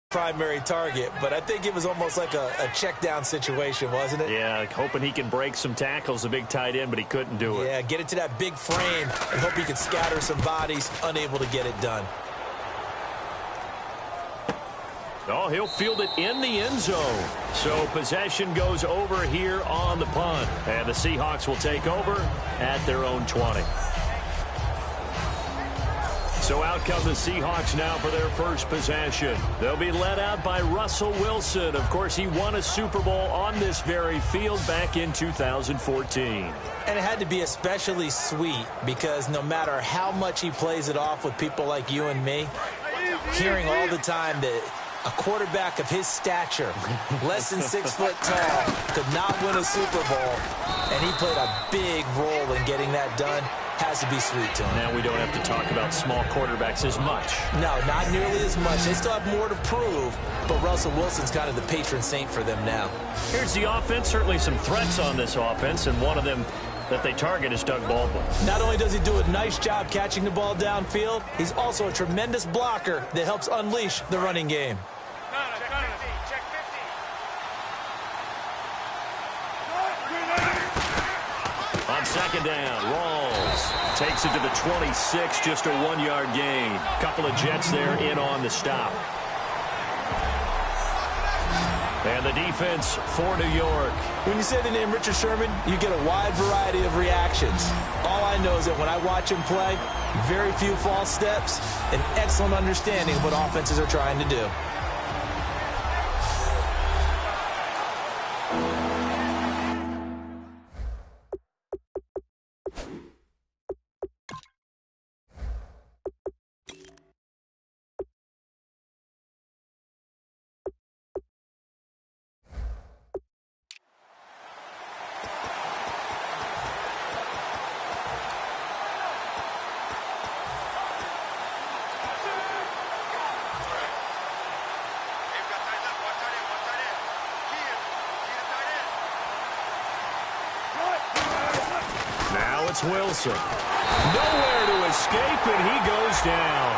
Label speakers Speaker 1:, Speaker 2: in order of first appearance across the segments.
Speaker 1: primary target, but I think it was almost like a check down situation, wasn't it?
Speaker 2: Yeah, hoping he can break some tackles, a big tight end, but he couldn't do it.
Speaker 1: Yeah, get into that big frame and hope he can scatter some bodies, unable to get it done.
Speaker 2: Oh, he'll field it in the end zone. So possession goes over here on the punt. And the Seahawks will take over at their own 20. So out come the Seahawks now for their first possession. They'll be led out by Russell Wilson. Of course, he won a Super Bowl on this very field back in 2014.
Speaker 1: And it had to be especially sweet because no matter how much he plays it off with people like you and me, hearing all the time that a quarterback of his stature, less than 6 foot tall, could not win a Super Bowl, and he played a big role in getting that done, has to be sweet to him.
Speaker 2: Now we don't have to talk about small quarterbacks as much.
Speaker 1: No, not nearly as much. They still have more to prove, but Russell Wilson's kind of the patron saint for them now.
Speaker 2: Here's the offense. Certainly some threats on this offense, and one of them that they target is Doug Baldwin.
Speaker 1: Not only does he do a nice job catching the ball downfield, he's also a tremendous blocker that helps unleash the running game.
Speaker 2: On second down, Rawls takes it to the 26, just a 1-yard gain. Couple of Jets there in on the stop. And the defense for New York.
Speaker 1: When you say the name Richard Sherman, you get a wide variety of reactions. All I know is that when I watch him play, very few false steps, an excellent understanding of what offenses are trying to do.
Speaker 2: It's Wilson. Nowhere to escape, and he goes down.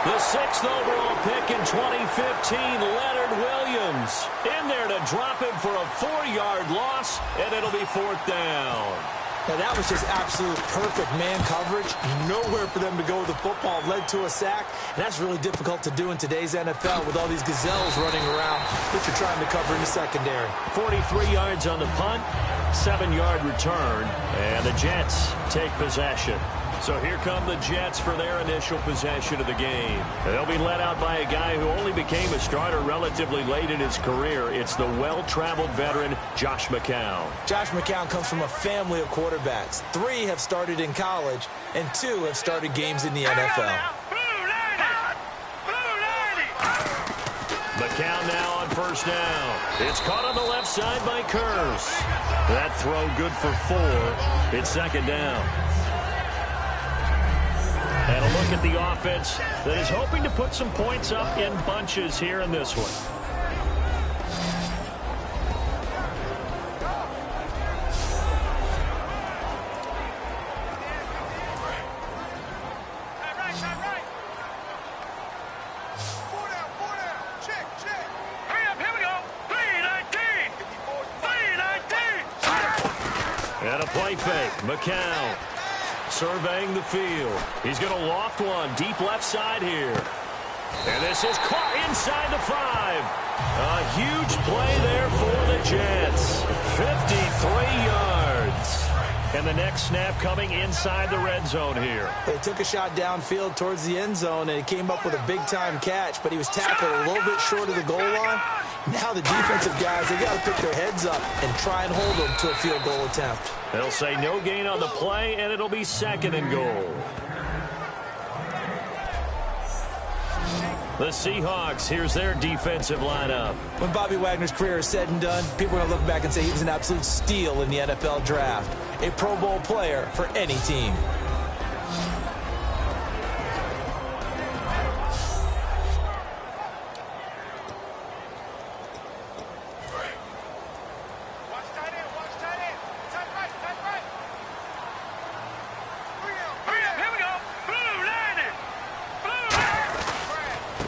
Speaker 2: The 6th overall pick in 2015, Leonard Williams. In there to drop him for a 4-yard loss, and it'll be 4th down.
Speaker 1: Now, that was just absolute perfect man coverage. Nowhere for them to go with the football. Led to a sack, and that's really difficult to do in today's NFL with all these gazelles running around that you're trying to cover in the secondary.
Speaker 2: 43 yards on the punt, 7-yard return, and the Jets take possession. So here come the Jets for their initial possession of the game. They'll be led out by a guy who only became a starter relatively late in his career. It's the well-traveled veteran, Josh McCown.
Speaker 1: Josh McCown comes from a family of quarterbacks. 3 have started in college, and 2 have started games in the NFL.
Speaker 2: McCown now on first down. It's caught on the left side by Kurz. That throw good for 4. It's second down. And a look at the offense that is hoping to put some points up in bunches here in this one. And a play fake. McCown surveying the field. He's going to loft one deep left side here. And this is caught inside the 5. A huge play there for the Jets. 53 yards. And the next snap coming inside the red zone here.
Speaker 1: They took a shot downfield towards the end zone, and he came up with a big-time catch, but he was tackled a little bit short of the goal line. Now the defensive guys, they got to pick their heads up and try and hold them to a field goal attempt.
Speaker 2: They'll say no gain on the play, and it'll be second and goal. The Seahawks, here's their defensive lineup.
Speaker 1: When Bobby Wagner's career is said and done, people are going to look back and say he was an absolute steal in the NFL draft. A Pro Bowl player for any team.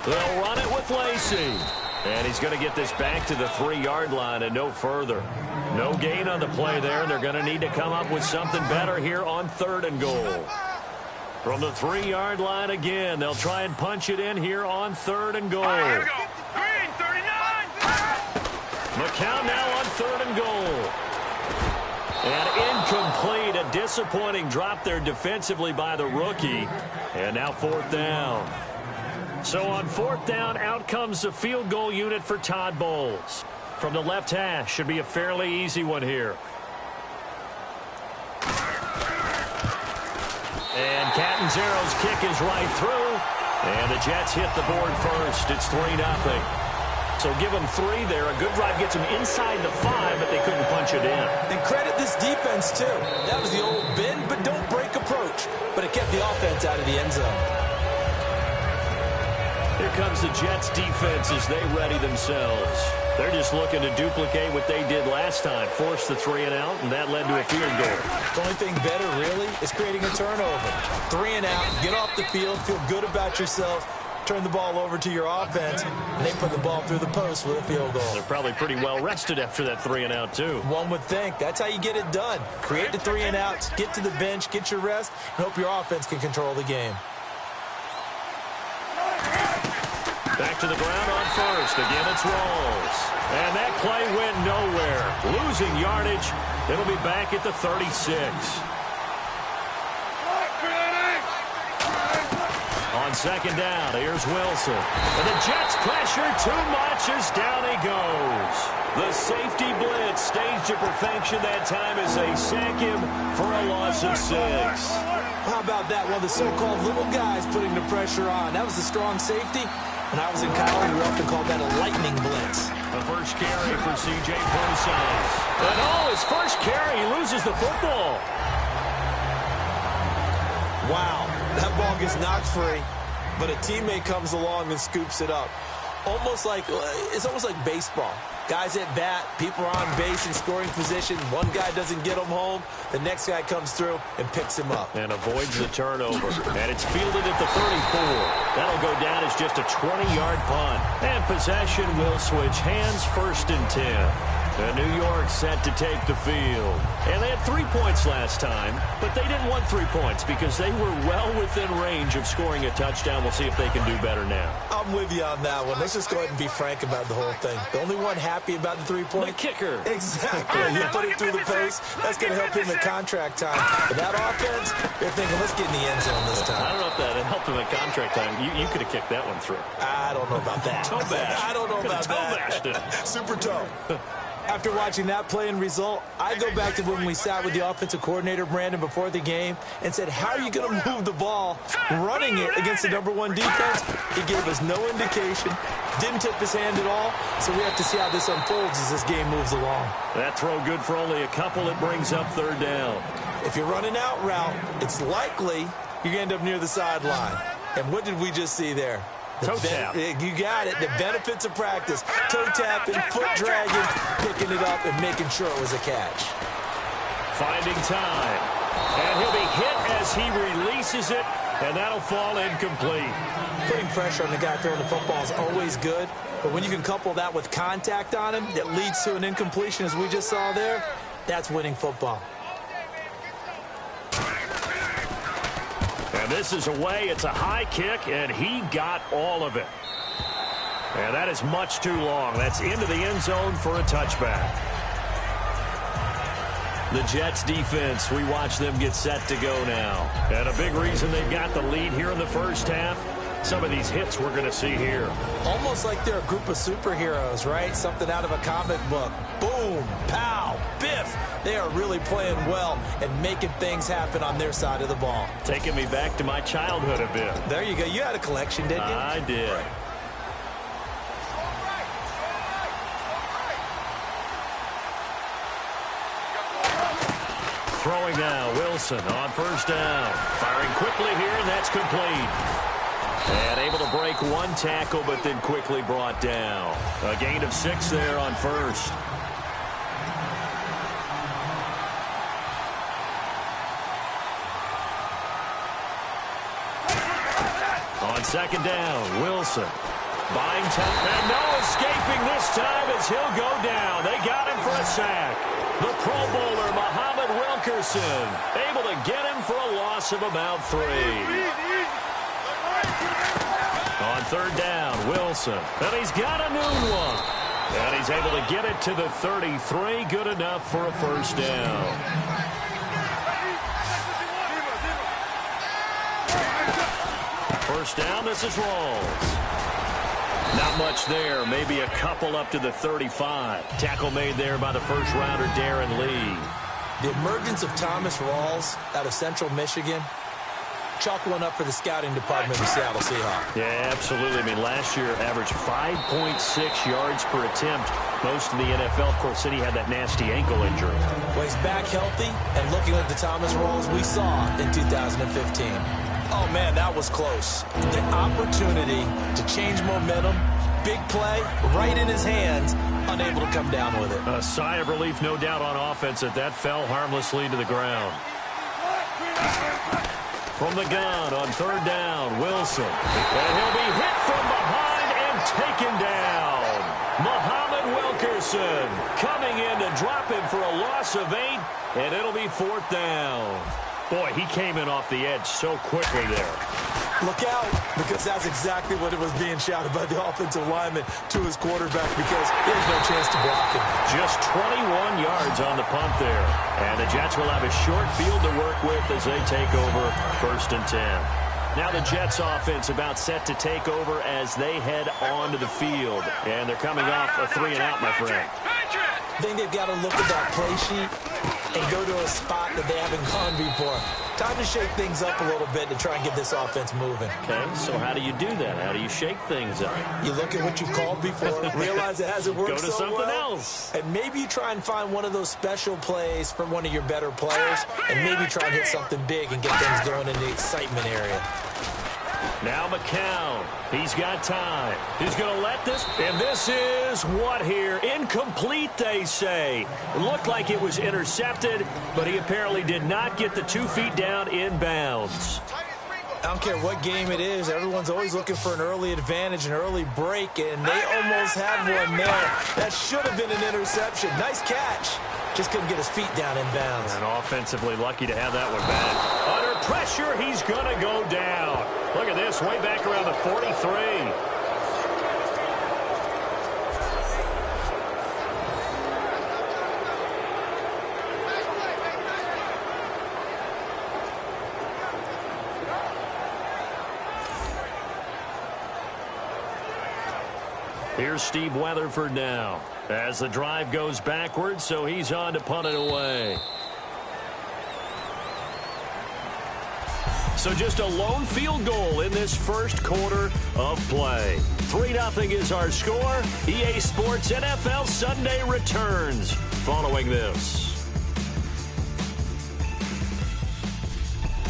Speaker 2: They'll run it with Lacey. And he's going to get this back to the 3-yard line and no further. No gain on the play there. They're going to need to come up with something better here on 3rd and goal. From the 3-yard line again, they'll try and punch it in here on 3rd and goal.
Speaker 3: Here we go. Green, 39.
Speaker 2: McCown now on 3rd and goal. And incomplete. A disappointing drop there defensively by the rookie. And now 4th down. So on 4th down, out comes the field goal unit for Todd Bowles. From the left hash, should be a fairly easy one here. And Catanzaro's kick is right through. And the Jets hit the board first. It's 3-0. So give them 3 there. A good drive gets them inside the 5, but they couldn't punch it in.
Speaker 1: And credit this defense, too. That was the old bend but don't break approach. But it kept the offense out of the end zone.
Speaker 2: Here comes the Jets defense as they ready themselves. They're just looking to duplicate what they did last time. Force the 3 and out, and that led to a field goal.
Speaker 1: The only thing better, really, is creating a turnover. 3 and out, get off the field, feel good about yourself, turn the ball over to your offense, and they put the ball through the post with a field goal.
Speaker 2: They're probably pretty well rested after that 3 and out, too.
Speaker 1: One would think. That's how you get it done. Create the 3 and outs, get to the bench, get your rest, and hope your offense can control the game.
Speaker 2: Back to the ground on first. Again, it's Rawls. And that play went nowhere. Losing yardage. It'll be back at the 36. On 2nd down, here's Wilson. And the Jets pressure too much as down he goes. The safety blitz staged to perfection that time as they sack him for a loss of 6.
Speaker 1: How about that? One of the so-called little guys putting the pressure on. That was the strong safety. When I was in college, we often called that a lightning blitz.
Speaker 2: The first carry for C.J. Prosise. And his first carry, he loses the football.
Speaker 1: Wow, that ball gets knocked free, but a teammate comes along and scoops it up. It's almost like baseball. Guys at bat, people are on base in scoring position. One guy doesn't get him home. The next guy comes through and picks him up.
Speaker 2: And avoids the turnover. And it's fielded at the 34. That'll go down as just a 20-yard punt. And possession will switch hands, 1st and 10. And New York set to take the field. And they had 3 points last time, but they didn't want 3 points because they were well within range of scoring a touchdown. We'll see if they can do better now.
Speaker 1: I'm with you on that one. Let's just go ahead and be frank about the whole thing. The only one happy about the 3-point?
Speaker 2: The kicker.
Speaker 1: Exactly. You put it through the post. That's going to help him at contract time. But that offense, they're thinking, let's get in the end zone this time.
Speaker 2: I don't know if that helped him at contract time. You could have kicked that one through.
Speaker 1: I don't know about that.
Speaker 2: Toe bash.
Speaker 1: I don't know about that. Super toe. After watching that play and result, I go back to when we sat with the offensive coordinator, Brandon, before the game and said, how are you going to move the ball running it against the #1 defense? He gave us no indication, didn't tip his hand at all, so we have to see how this unfolds as this game moves along.
Speaker 2: That throw good for only a couple. It brings up 3rd down.
Speaker 1: If you're running out route, it's likely you're going to end up near the sideline. And what did we just see there?
Speaker 2: Toe tap.
Speaker 1: You got it. The benefits of practice. Toe tapping, foot dragging, picking it up, and making sure it was a catch.
Speaker 2: Finding time. And he'll be hit as he releases it, and that'll fall incomplete.
Speaker 1: Putting pressure on the guy throwing the football is always good, but when you can couple that with contact on him that leads to an incompletion, as we just saw there, that's winning football.
Speaker 2: And this is away. It's a high kick, and he got all of it. And that is much too long. That's into the end zone for a touchback. The Jets defense, we watch them get set to go now. And a big reason they've got the lead here in the first half, some of these hits we're going to see here.
Speaker 1: Almost like they're a group of superheroes, right? Something out of a comic book. Boom, pow, biff. They are really playing well and making things happen on their side of the ball.
Speaker 2: Taking me back to my childhood a bit.
Speaker 1: There you go. You had a collection, didn't you?
Speaker 2: I did. Throwing now, Wilson on 1st down. Firing quickly here, and that's complete. And able to break one tackle, but then quickly brought down. A gain of 6 there on 1st. On 2nd down, Wilson. Buying time, and no escaping this time as he'll go down. They got him for a sack. The Pro Bowler, Muhammad Wilkerson, able to get him for a loss of about 3. On third down, Wilson, and he's got a new one. And he's able to get it to the 33, good enough for a first down. First down, this is Rawls. Not much there, maybe a couple up to the 35. Tackle made there by the first-rounder, Darren Lee.
Speaker 1: The emergence of Thomas Rawls out of Central Michigan, chalk one up for the scouting department of the Seattle Seahawks.
Speaker 2: Yeah, absolutely. I mean, last year averaged 5.6 yards per attempt. Most in the NFL, of course, City had that nasty ankle injury.
Speaker 1: Well, he's back healthy and looking like the Thomas Rawls we saw in 2015. Oh, man, that was close. The opportunity to change momentum, big play, right in his hands, unable to come down with it.
Speaker 2: A sigh of relief, no doubt, on offense that fell harmlessly to the ground. From the gun on third down, Wilson. And he'll be hit from behind and taken down. Muhammad Wilkerson coming in to drop him for a loss of 8, and it'll be fourth down. Boy, he came in off the edge so quickly there.
Speaker 1: Look out, because that's exactly what it was being shouted by the offensive lineman to his quarterback, because there's no chance to block him.
Speaker 2: Just 21 yards on the punt there. And the Jets will have a short field to work with as they take over first and 10. Now the Jets offense about set to take over as they head onto the field. And they're coming off a 3-and-out, my friend.
Speaker 1: I think they've got to look at that play sheet and go to a spot that they haven't gone before. Time to shake things up a little bit to try and get this offense moving.
Speaker 2: Okay, so how do you do that? How do you shake things up?
Speaker 1: You look at what you've called before, realize it hasn't worked
Speaker 2: so well. Go to something else.
Speaker 1: And maybe you try and find one of those special plays from one of your better players, and maybe try and hit something big and get things going in the excitement area.
Speaker 2: Now McCown, he's got time. He's going to let this, and this is what here? Incomplete, they say. It looked like it was intercepted, but he apparently did not get the 2 feet down in bounds.
Speaker 1: I don't care what game it is. Everyone's always looking for an early advantage, an early break, and they almost had one there. That should have been an interception. Nice catch. Just couldn't get his feet down in bounds.
Speaker 2: And offensively lucky to have that one back. Under pressure, he's going to go down. Look at this, way back around the 43. Here's Steve Weatherford now as the drive goes backwards, so he's on to punt it away. So just a lone field goal in this first quarter of play. 3-0 is our score. EA Sports NFL Sunday returns following this.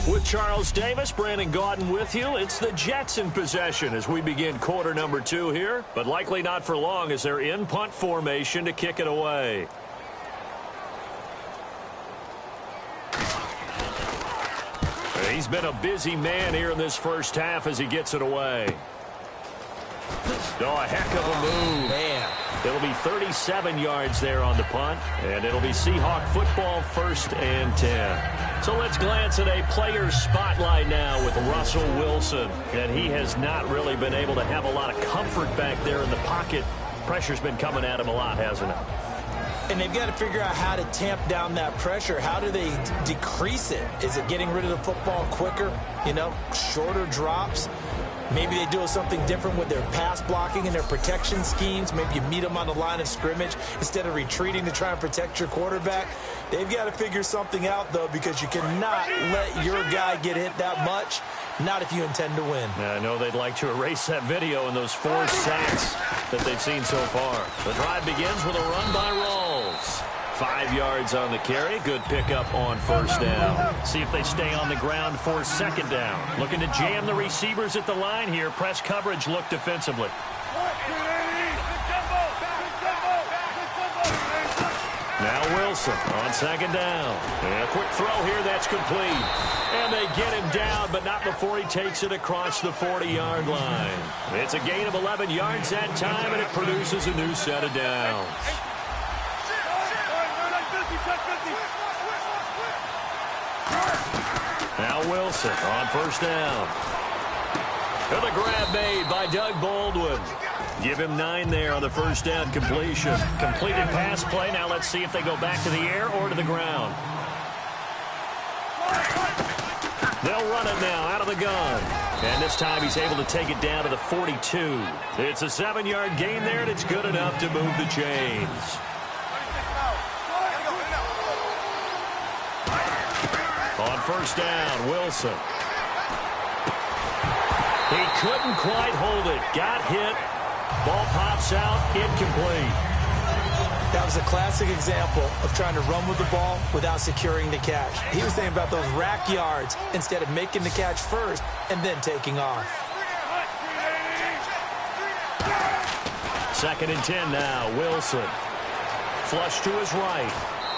Speaker 2: With Charles Davis, Brandon Gaudin with you. It's the Jets in possession as we begin quarter number 2 here, but likely not for long as they're in punt formation to kick it away. He's been a busy man here in this first half as he gets it away. Oh, a heck of a move.
Speaker 1: Man.
Speaker 2: It'll be 37 yards there on the punt, and it'll be Seahawk football, 1st and 10. So let's glance at a player spotlight now with Russell Wilson. And he has not really been able to have a lot of comfort back there in the pocket. Pressure's been coming at him a lot, hasn't it?
Speaker 1: And they've got to figure out how to tamp down that pressure. How do they decrease it? Is it getting rid of the football quicker? You know, shorter drops? Maybe they do something different with their pass blocking and their protection schemes. Maybe you meet them on the line of scrimmage instead of retreating to try and protect your quarterback. They've got to figure something out, though, because you cannot let your guy get hit that much, not if you intend to win.
Speaker 2: I know they'd like to erase that video and those 4 sacks that they've seen so far. The drive begins with a run by Rawls. 5 yards on the carry. Good pickup on first down. See if they stay on the ground for second down. Looking to jam the receivers at the line here. Press coverage look defensively. Now Wilson on second down. And a quick throw here that's complete. And they get him down, but not before he takes it across the 40-yard line. It's a gain of 11 yards that time, and it produces a new set of downs. Now Wilson on first down. And the grab made by Doug Baldwin. Give him 9 there on the first down completion. Completed pass play. Now let's see if they go back to the air or to the ground. They'll run it now out of the gun. And this time he's able to take it down to the 42. It's a 7-yard gain there, and it's good enough to move the chains. On first down, Wilson. He couldn't quite hold it. Got hit. Ball pops out, incomplete.
Speaker 1: That was a classic example of trying to run with the ball without securing the catch. He was thinking about those rack yards instead of making the catch first and then taking off.
Speaker 2: 2nd and 10 now, Wilson. Flush to his right.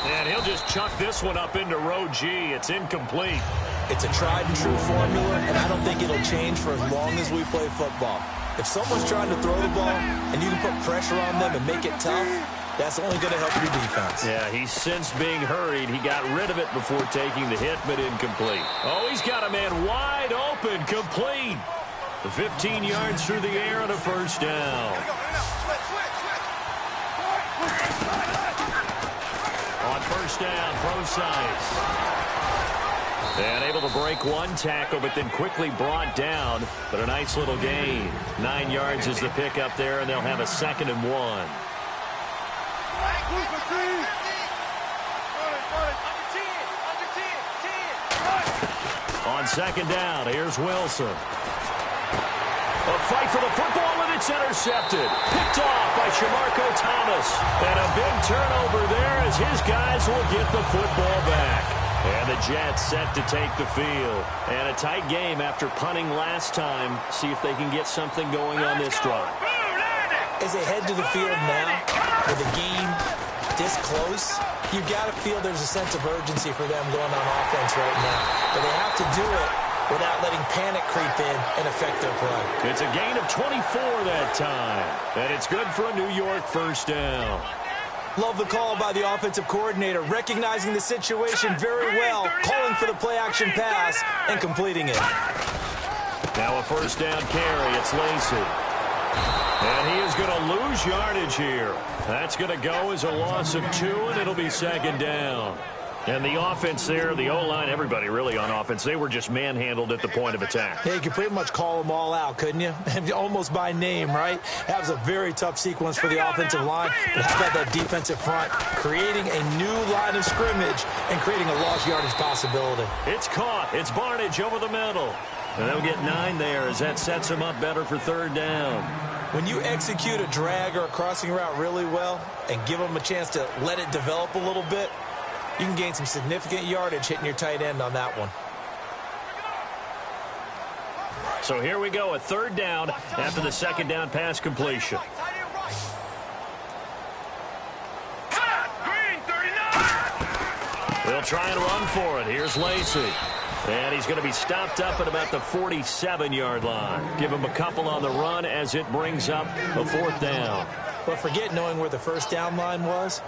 Speaker 2: And he'll just chuck this one up into row G. It's incomplete.
Speaker 1: It's a tried-and-true formula, and I don't think it'll change for as long as we play football. If someone's trying to throw the ball and you can put pressure on them and make it tough, that's only going to help your defense.
Speaker 2: Yeah, he's since being hurried. He got rid of it before taking the hit, but incomplete. Oh, he's got a man wide open, complete. The 15 yards through the air on a first down. On first down, Procise. And able to break one tackle, but then quickly brought down. But a nice little gain. 9 yards is the pickup there, and they'll have a 2nd and 1. On second down, here's Wilson. A fight for the football, and it's intercepted. Picked off by Shamarko Thomas. And a big turnover there as his guys will get the football back. And the Jets set to take the field. And a tight game after punting last time. See if they can get something going on this drive.
Speaker 1: As they head to the field now, with the game this close, you've got to feel there's a sense of urgency for them going on offense right now. But they have to do it without letting panic creep in and affect their play.
Speaker 2: It's a gain of 24 that time. And it's good for a New York first down.
Speaker 1: Love the call by the offensive coordinator, recognizing the situation very well, calling for the play-action pass and completing it.
Speaker 2: Now a first down carry. It's Lacy. And he is going to lose yardage here. That's going to go as a loss of 2, and it'll be 2nd down. And the offense there, the O-line, everybody really on offense, they were just manhandled at the point of attack.
Speaker 1: Yeah, you could pretty much call them all out, couldn't you? Almost by name, right? That was a very tough sequence for the offensive line. But how about that defensive front creating a new line of scrimmage and creating a lost yardage possibility?
Speaker 2: It's caught. It's Barnage over the middle. And they'll get 9 there as that sets them up better for 3rd down.
Speaker 1: When you execute a drag or a crossing route really well and give them a chance to let it develop a little bit, you can gain some significant yardage hitting your tight end on that one.
Speaker 2: So here we go, a 3rd down after the 2nd down pass completion. They'll try and run for it. Here's Lacy. And he's going to be stopped up at about the 47-yard line. Give him a couple on the run as it brings up a 4th down.
Speaker 1: But forget knowing where the first down line was.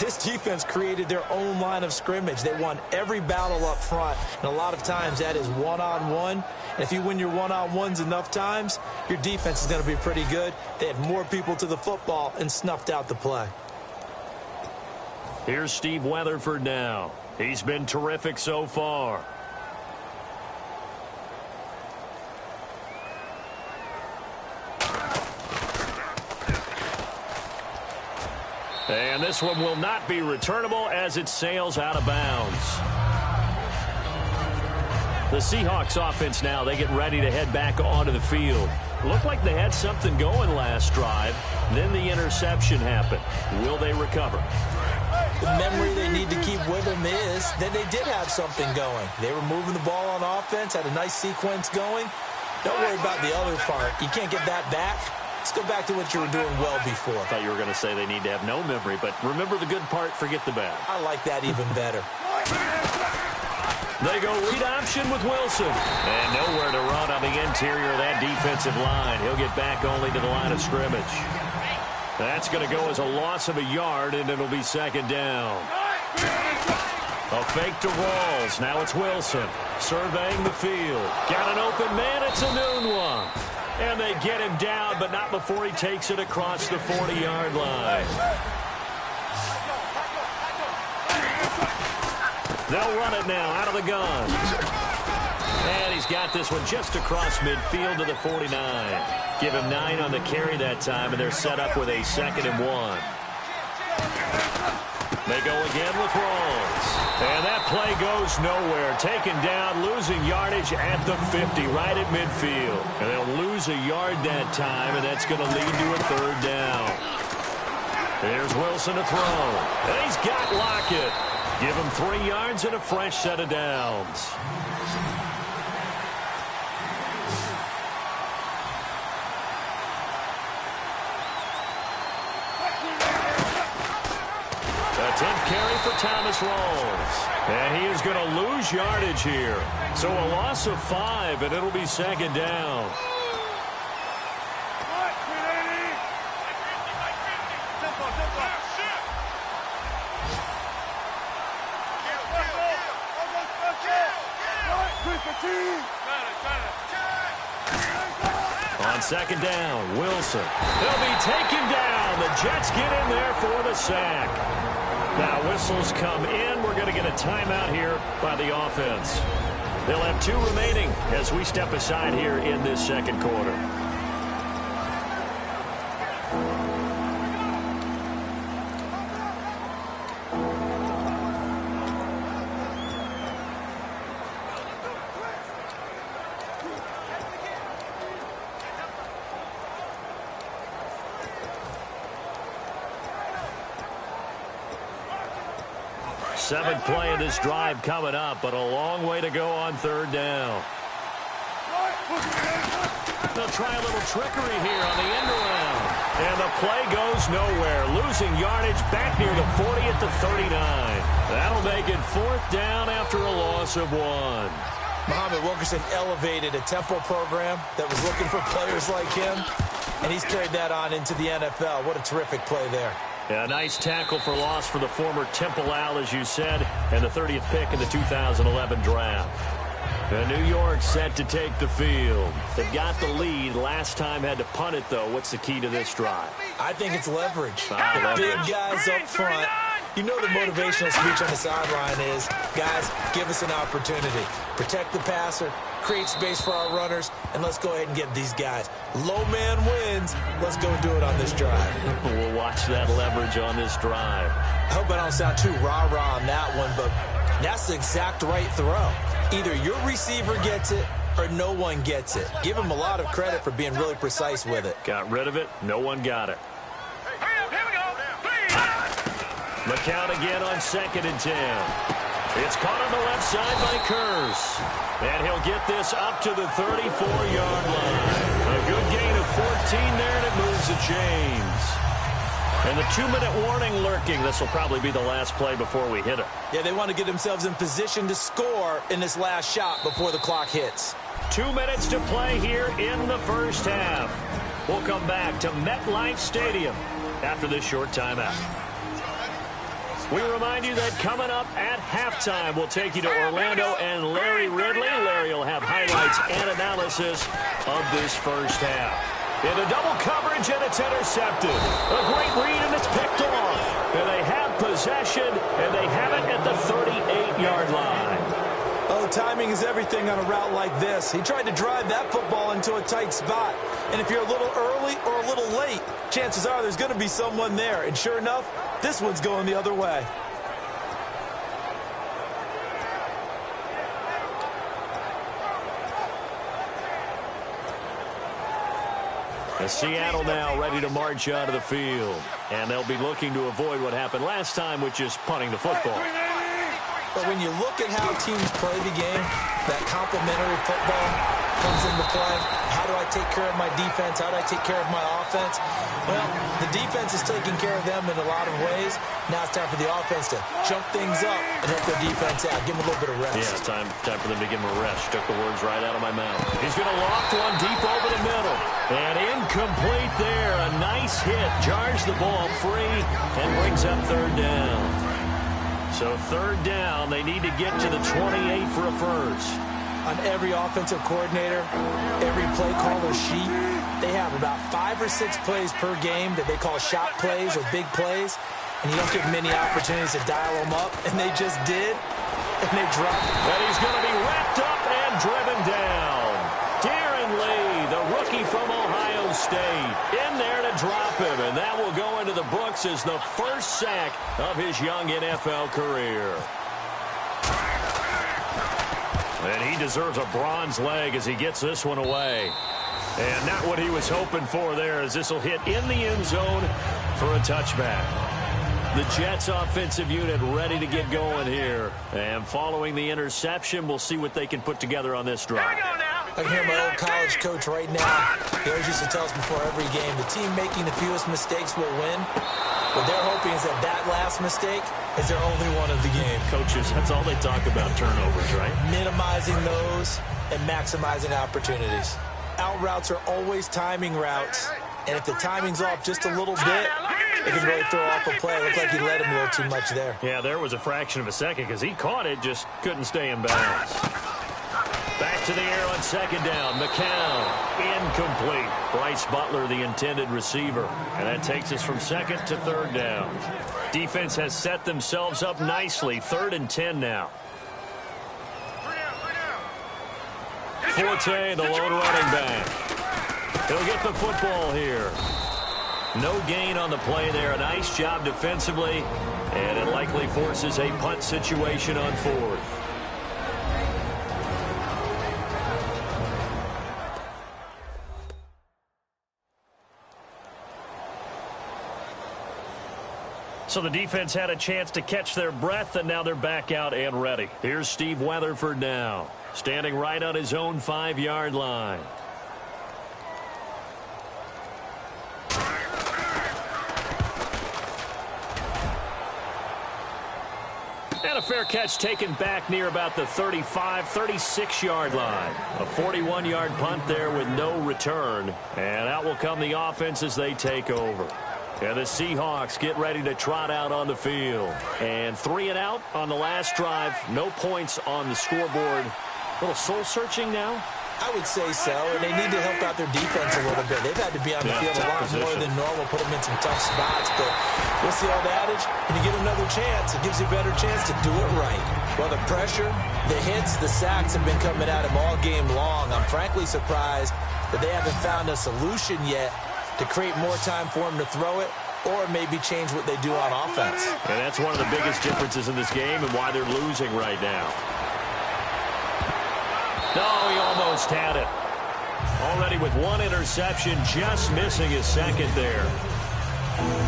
Speaker 1: This defense created their own line of scrimmage. They won every battle up front, and a lot of times that is one-on-one. And if you win your one-on-ones enough times, your defense is going to be pretty good. They had more people to the football and snuffed out the play.
Speaker 2: Here's Steve Weatherford now. He's been terrific so far. And this one will not be returnable as it sails out of bounds. The Seahawks offense now, they get ready to head back onto the field. Looked like they had something going last drive. Then the interception happened. Will they recover?
Speaker 1: The memory they need to keep with them is that they did have something going. They were moving the ball on offense, had a nice sequence going. Don't worry about the other part. You can't get that back. Just go back to what you were doing well before.
Speaker 2: I thought you were going to say they need to have no memory, but remember the good part, forget the bad.
Speaker 1: I like that even better.
Speaker 2: They go read option with Wilson. And nowhere to run on the interior of that defensive line. He'll get back only to the line of scrimmage. That's going to go as a loss of a yard, and it'll be second down. A fake to Rawls. Now it's Wilson surveying the field. Got an open man. It's a noon one. And they get him down, but not before he takes it across the 40-yard line. They'll run it now out of the gun. And he's got this one just across midfield to the 49. Give him 9 on the carry that time, and they're set up with a 2nd and 1. They go again with Rawls. And that play goes nowhere. Taken down, losing yardage at the 50, right at midfield. And they'll lose a yard that time, and that's going to lead to a 3rd down. There's Wilson to throw. And he's got Lockett. Give him 3 yards and a fresh set of downs. A 10th carry for Thomas Rawls. And he is going to lose yardage here. So a loss of 5, and it'll be 2nd down. On 2nd down, Wilson. They'll be taken down. The Jets get in there for the sack. Now whistles come in. We're going to get a timeout here by the offense. They'll have 2 remaining as we step aside here in this 2nd quarter. Seventh play of this drive coming up, but a long way to go on 3rd down. They'll try a little trickery here on the end around. And the play goes nowhere. Losing yardage back near the 40 at the 39. That'll make it 4th down after a loss of 1.
Speaker 1: Muhammad Wilkerson elevated a tempo program that was looking for players like him, and he's carried that on into the NFL. What a terrific play there.
Speaker 2: Yeah, a nice tackle for loss for the former Temple Owl, as you said, and the 30th pick in the 2011 draft. And New York set to take the field. They've got the lead. Last time had to punt it, though. What's the key to this drive?
Speaker 1: I think it's leverage.
Speaker 2: Leverage.
Speaker 1: Big guys up front. You know the motivational speech on the sideline is, guys, give us an opportunity. Protect the passer, create space for our runners, and let's go ahead and get these guys. Low man wins. Let's go do it on this drive.
Speaker 2: We'll watch that leverage on this drive.
Speaker 1: I hope I don't sound too rah-rah on that one, but that's the exact right throw. Either your receiver gets it or no one gets it. Give him a lot of credit for being really precise with it.
Speaker 2: Got rid of it. No one got it. McCown again on 2nd and 10. It's caught on the left side by Kurz. And he'll get this up to the 34-yard line. A good gain of 14 there, and it moves the chains. And the 2-minute warning lurking. This will probably be the last play before we hit it.
Speaker 1: Yeah, they want to get themselves in position to score in this last shot before the clock hits.
Speaker 2: 2 minutes to play here in the 1st half. We'll come back to MetLife Stadium after this short timeout. We remind you that coming up at halftime, we'll take you to Orlando and Larry Ridley. Larry will have highlights and analysis of this 1st half. Into double coverage, and it's intercepted. A great read, and it's picked off. And they have possession, and they have it at the 38-yard line.
Speaker 1: Oh, timing is everything on a route like this. He tried to drive that football into a tight spot. And if you're a little early or a little late, chances are there's going to be someone there. And sure enough, this one's going the other way.
Speaker 2: And Seattle now ready to march out of the field. And they'll be looking to avoid what happened last time, which is punting the football.
Speaker 1: But when you look at how teams play the game, that complementary football, comes into play. How do I take care of my defense? How do I take care of my offense? Well, the defense is taking care of them in a lot of ways. Now it's time for the offense to jump things up and help their defense out. Give them a little bit of rest.
Speaker 2: Yeah, time for them to give him a rest. Took the words right out of my mouth. He's going to loft one deep over the middle. And incomplete there. A nice hit. Jars the ball free and brings up third down. So third down, they need to get to the 28 for a first.
Speaker 1: On every offensive coordinator, every play caller sheet, they have about 5 or 6 plays per game that they call shot plays or big plays, and you don't get many opportunities to dial them up, and they just did, and they dropped.
Speaker 2: And he's going to be wrapped up and driven down. Darren Lee, the rookie from Ohio State, in there to drop him, and that will go into the books as the first sack of his young NFL career. And he deserves a bronze leg as he gets this one away. And not what he was hoping for there, as this will hit in the end zone for a touchback. The Jets offensive unit ready to get going here. And following the interception, we'll see what they can put together on this drive.
Speaker 1: I can hear my old college coach right now. He always used to tell us before every game, the team making the fewest mistakes will win. What they're hoping is that last mistake is their only one of the game.
Speaker 2: Coaches, that's all they talk about, turnovers, right?
Speaker 1: Minimizing those and maximizing opportunities. Out routes are always timing routes, and if the timing's off just a little bit, it can really throw off a play. It looked like he let him a little too much there.
Speaker 2: Yeah, there was a fraction of a second because he caught it, just couldn't stay in bounds. Back to the air on second down. McCown, incomplete. Bryce Butler, the intended receiver. And that takes us from second to third down. Defense has set themselves up nicely. 3rd and 10 now. Forte, the lone running back. He'll get the football here. No gain on the play there. A nice job defensively. And it likely forces a punt situation on 4th. So the defense had a chance to catch their breath, and now they're back out and ready. Here's Steve Weatherford now, standing right on his own 5-yard line. And a fair catch taken back near about the 35, 36-yard line. A 41-yard punt there with no return. And out will come the offense as they take over. And the Seahawks get ready to trot out on the field. And 3 and out on the last drive. No points on the scoreboard. A little soul-searching now?
Speaker 1: I would say so, and they need to help out their defense a little bit. They've had to be on the field a lot more than normal, put them in some tough spots. But what's the old adage? When you get another chance, it gives you a better chance to do it right. Well, the pressure, the hits, the sacks have been coming at him all game long. I'm frankly surprised that they haven't found a solution yet to create more time for him to throw it, or maybe change what they do on offense.
Speaker 2: And that's one of the biggest differences in this game and why they're losing right now. No, he almost had it. Already with 1 interception, just missing his second there.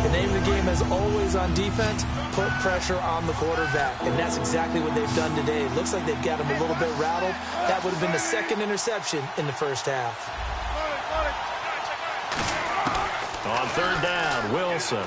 Speaker 1: The name of the game is always on defense, put pressure on the quarterback. And that's exactly what they've done today. It looks like they've got him a little bit rattled. That would have been the 2nd interception in the first half.
Speaker 2: On 3rd down, Wilson.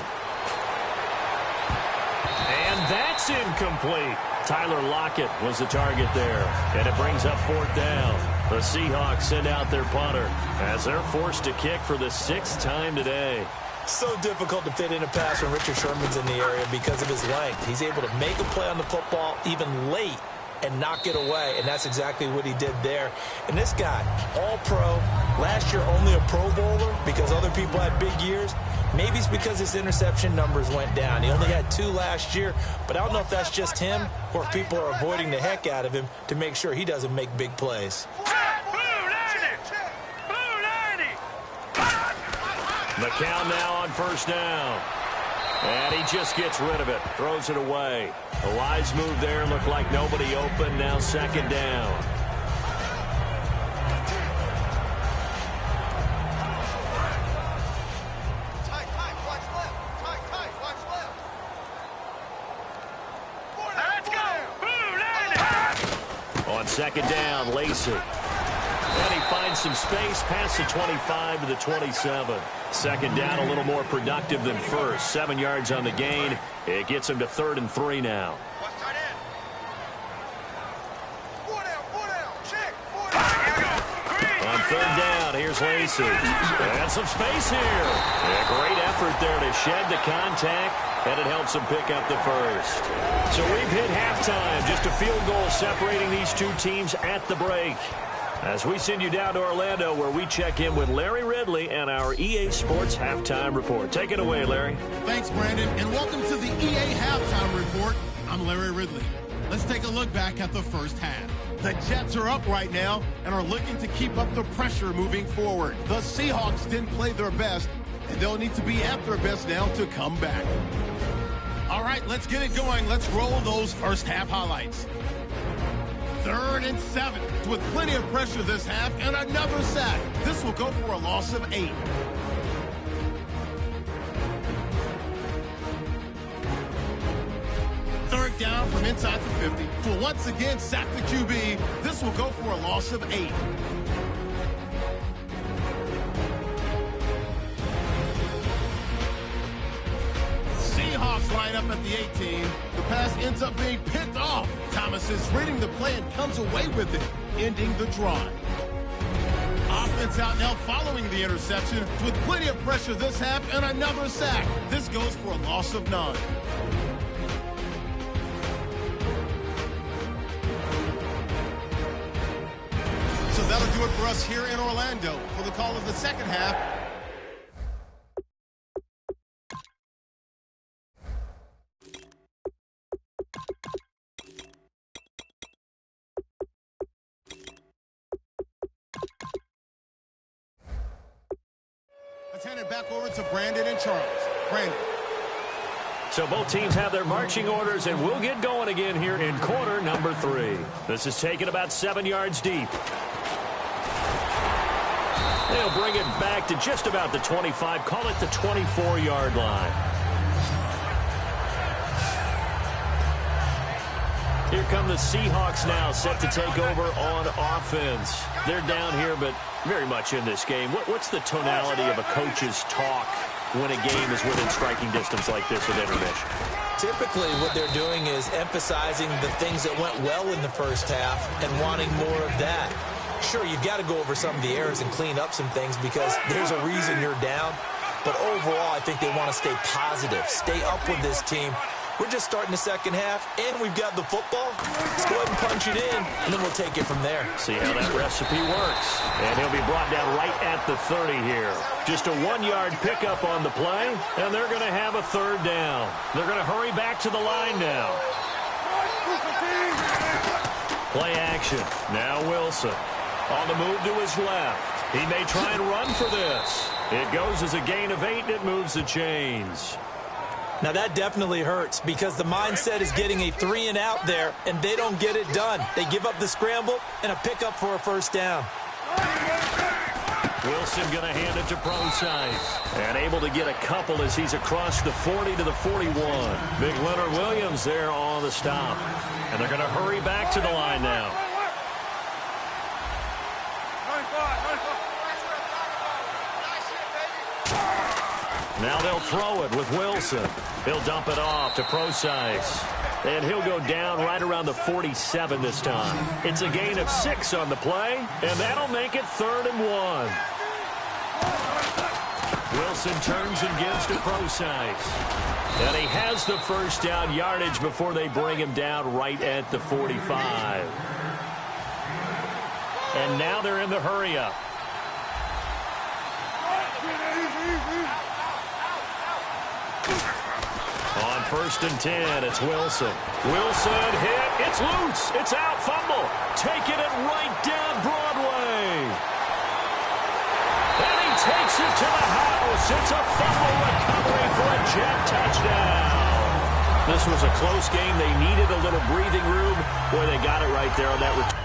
Speaker 2: And that's incomplete. Tyler Lockett was the target there. And it brings up 4th down. The Seahawks send out their punter as they're forced to kick for the 6th time today.
Speaker 1: So difficult to fit in a pass when Richard Sherman's in the area because of his length. He's able to make a play on the football even late and knock it away, and that's exactly what he did there. And this guy, all-pro, last year only a Pro Bowler because other people had big years. Maybe it's because his interception numbers went down. He only had 2 last year, but I don't know if that's just him or if people are avoiding the heck out of him to make sure he doesn't make big plays.
Speaker 2: McCown now on 1st down. And he just gets rid of it, throws it away. A wise move there, looked like nobody open, now 2nd down. On 2nd down, Lacey. And he finds some space past the 25 to the 27. Second down, a little more productive than first. 7 yards on the gain. It gets him to 3rd and 3 now. On 3rd down, here's Lacey. And some space here. A great effort there to shed the contact, and it helps him pick up the first. So we've hit halftime. Just a field goal separating these two teams at the break. As we send you down to Orlando, where we check in with Larry Ridley and our EA Sports Halftime Report. Take it away, Larry.
Speaker 4: Thanks, Brandon, and welcome to the EA Halftime Report. I'm Larry Ridley. Let's take a look back at the first half. The Jets are up right now and are looking to keep up the pressure moving forward. The Seahawks didn't play their best, and they'll need to be at their best now to come back. All right, let's get it going. Let's roll those first half highlights. 3rd and 7 with plenty of pressure this half and another sack. This will go for a loss of 8. Third down from inside the 50 to once again sack the QB. This will go for a loss of 8. Seahawks line up at the 18. The pass ends up being picked off. Thomas is reading the play and comes away with it, ending the drive. Offense out now following the interception with plenty of pressure this half and another sack. This goes for a loss of 9. So that'll do it for us here in Orlando for the call of the second half. Let's hand it back over to Brandon and Charles. Brandon.
Speaker 2: So both teams have their marching orders, and we'll get going again here in quarter number 3. This is taken about 7 yards deep. They'll bring it back to just about the 25, call it the 24-yard line. Here come the Seahawks now, set to take over on offense. They're down here, but very much in this game. What's the tonality of a coach's talk when a game is within striking distance like this at intermission?
Speaker 1: Typically, what they're doing is emphasizing the things that went well in the first half and wanting more of that. Sure, you've got to go over some of the errors and clean up some things because there's a reason you're down. But overall, I think they want to stay positive, stay up with this team. We're just starting the second half, and we've got the football. Let's go ahead and punch it in, and then we'll take it from there.
Speaker 2: See how that recipe works. And he'll be brought down right at the 30 here. Just a 1-yard pickup on the play, and they're going to have a 3rd down. They're going to hurry back to the line now. Play action. Now Wilson. On the move to his left. He may try and run for this. It goes as a gain of 8, and it moves the chains.
Speaker 1: Now that definitely hurts because the mindset is getting a 3 and out there, and they don't get it done. They give up the scramble and a pickup for a 1st down.
Speaker 2: Wilson going to hand it to Procise. And able to get a couple as he's across the 40 to the 41. Big Leonard Williams there on the stop. And they're going to hurry back to the line now. Now they'll throw it with Wilson. He'll dump it off to Procise. And he'll go down right around the 47 this time. It's a gain of 6 on the play, and that'll make it 3rd and 1. Wilson turns and gives to Procise. And he has the 1st down yardage before they bring him down right at the 45. And now they're in the hurry-up. On 1st and 10, it's Wilson. Wilson hit. It's loose. It's out. Fumble. Taking it right down Broadway. And he takes it to the house. It's a fumble recovery for a Jet touchdown. This was a close game. They needed a little breathing room. Boy, they got it right there on that return.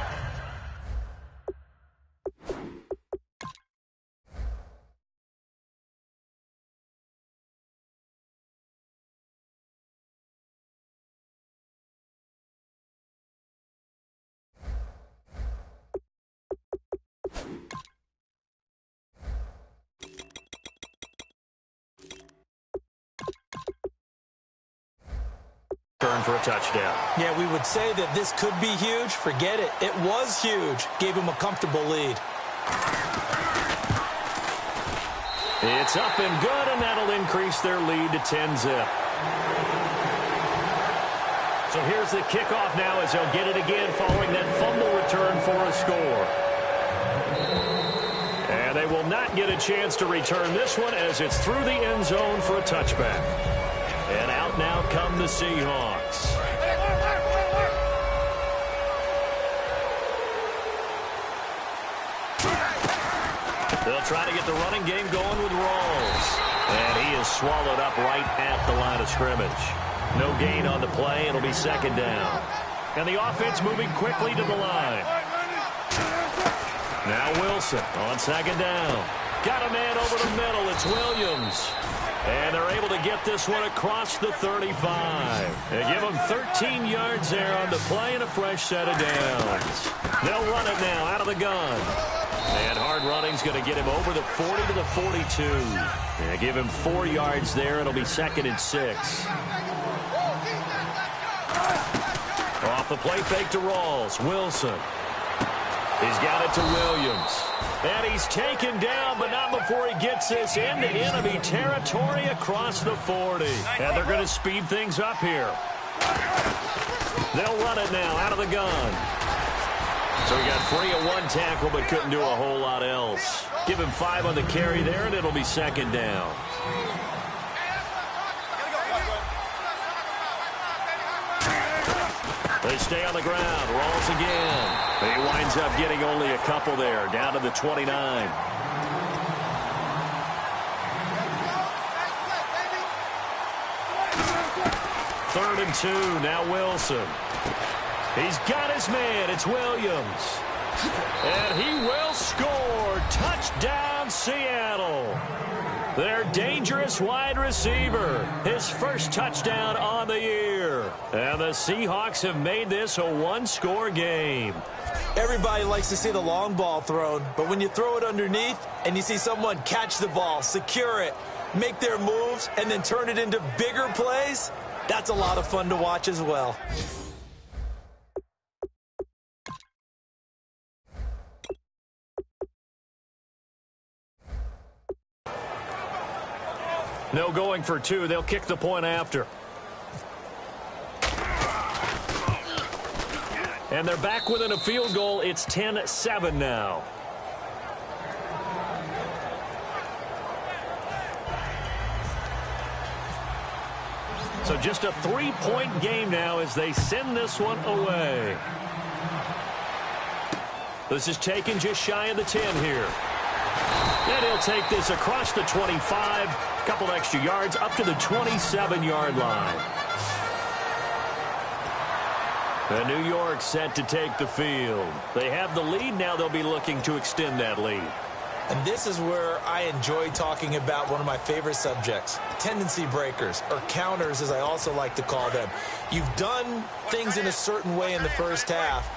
Speaker 2: for a touchdown.
Speaker 1: Yeah, we would say that this could be huge. Forget it. It was huge. Gave him a comfortable lead.
Speaker 2: It's up and good, and that'll increase their lead to 10-zip. So here's the kickoff now as they'll get it again following that fumble return for a score. And they will not get a chance to return this one as it's through the end zone for a touchback. And out now come the Seahawks. They'll try to get the running game going with Rawls. And he is swallowed up right at the line of scrimmage. No gain on the play. It'll be second down. And the offense moving quickly to the line. Now Wilson on second down. Got a man over the middle. It's Williams. And they're able to get this one across the 35. They give him 13 yards there on the play and a fresh set of downs. They'll run it now out of the gun. And hard running's going to get him over the 40 to the 42. And give him 4 yards there. It'll be second and 6. Off the play fake to Rawls. Wilson. He's got it to Williams. And he's taken down, but not before he gets this into enemy territory across the 40. And they're going to speed things up here. They'll run it now out of the gun. So he got free of one tackle, but couldn't do a whole lot else. Give him 5 on the carry there, and it'll be second down. They stay on the ground. Rawls again. He winds up getting only a couple there, down to the 29. Third and 2. Now Wilson. He's got his man. It's Williams. And he will score. Touchdown, Seattle. Their dangerous wide receiver. His first touchdown on the year. And the Seahawks have made this a one-score game.
Speaker 1: Everybody likes to see the long ball thrown, but when you throw it underneath and you see someone catch the ball, secure it, make their moves, and then turn it into bigger plays, that's a lot of fun to watch as well.
Speaker 2: No going for 2. They'll kick the point after. And they're back within a field goal. It's 10-7 now. So just a 3-point game now as they send this one away. This is taken just shy of the 10 here. And he'll take this across the 25. A couple extra yards up to the 27-yard line. And New York set to take the field. They have the lead. Now they'll be looking to extend that lead.
Speaker 1: And this is where I enjoy talking about one of my favorite subjects, tendency breakers, or counters as I also like to call them. You've done things in a certain way in the first half,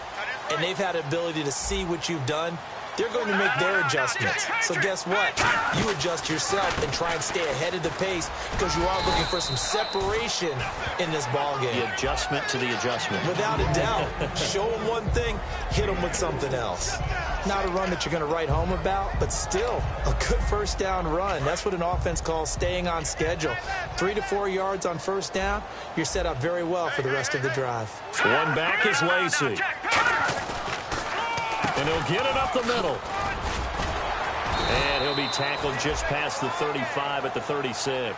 Speaker 1: and they've had the ability to see what you've done. They're going to make their adjustments. So guess what? You adjust yourself and try and stay ahead of the pace because you are looking for some separation in this ball game.
Speaker 2: The adjustment to the adjustment.
Speaker 1: Without a doubt. Show them one thing, hit them with something else. Not a run that you're going to write home about, but still a good first down run. That's what an offense calls staying on schedule. 3 to 4 yards on first down, you're set up very well for the rest of the drive.
Speaker 2: One back is Lacey. And he'll get it up the middle. And he'll be tackled just past the 35 at the 36.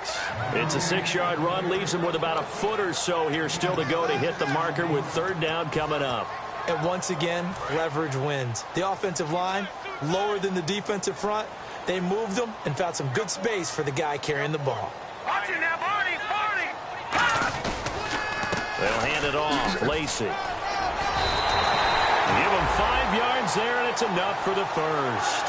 Speaker 2: It's a 6-yard run. Leaves him with about a foot or so here still to go to hit the marker with third down coming up.
Speaker 1: And once again, leverage wins. The offensive line, lower than the defensive front. They moved them and found some good space for the guy carrying the ball.
Speaker 3: Watch it now, Barney!
Speaker 2: They'll hand it off. Lacey. Give him 5 yards there, and it's enough for the first.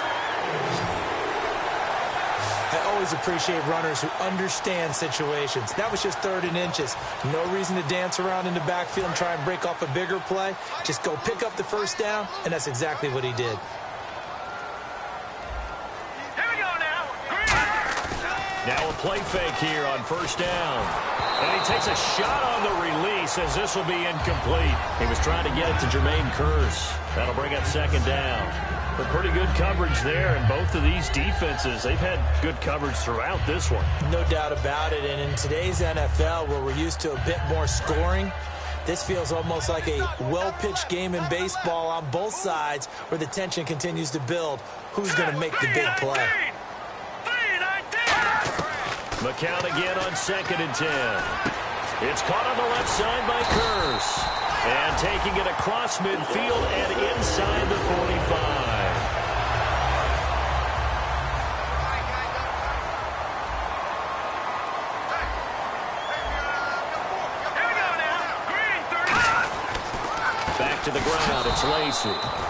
Speaker 1: I always appreciate runners who understand situations. That was just 3rd and inches. No reason to dance around in the backfield and try and break off a bigger play. Just go pick up the first down, and that's exactly what he did.
Speaker 3: Here we go now.
Speaker 2: Now a play fake here on first down. And he takes a shot on the release as this will be incomplete. He was trying to get it to Jermaine Kearse. That'll bring up second down. But pretty good coverage there, and both of these defenses, they've had good coverage throughout this one.
Speaker 1: No doubt about it, and in today's NFL, where we're used to a bit more scoring, this feels almost like a well-pitched game in baseball on both sides where the tension continues to build. Who's going to make the big play?
Speaker 2: McCown again on 2nd and 10. It's caught on the left side by Kearse. And taking it across midfield and inside the 45. Back to the ground, it's Lacy.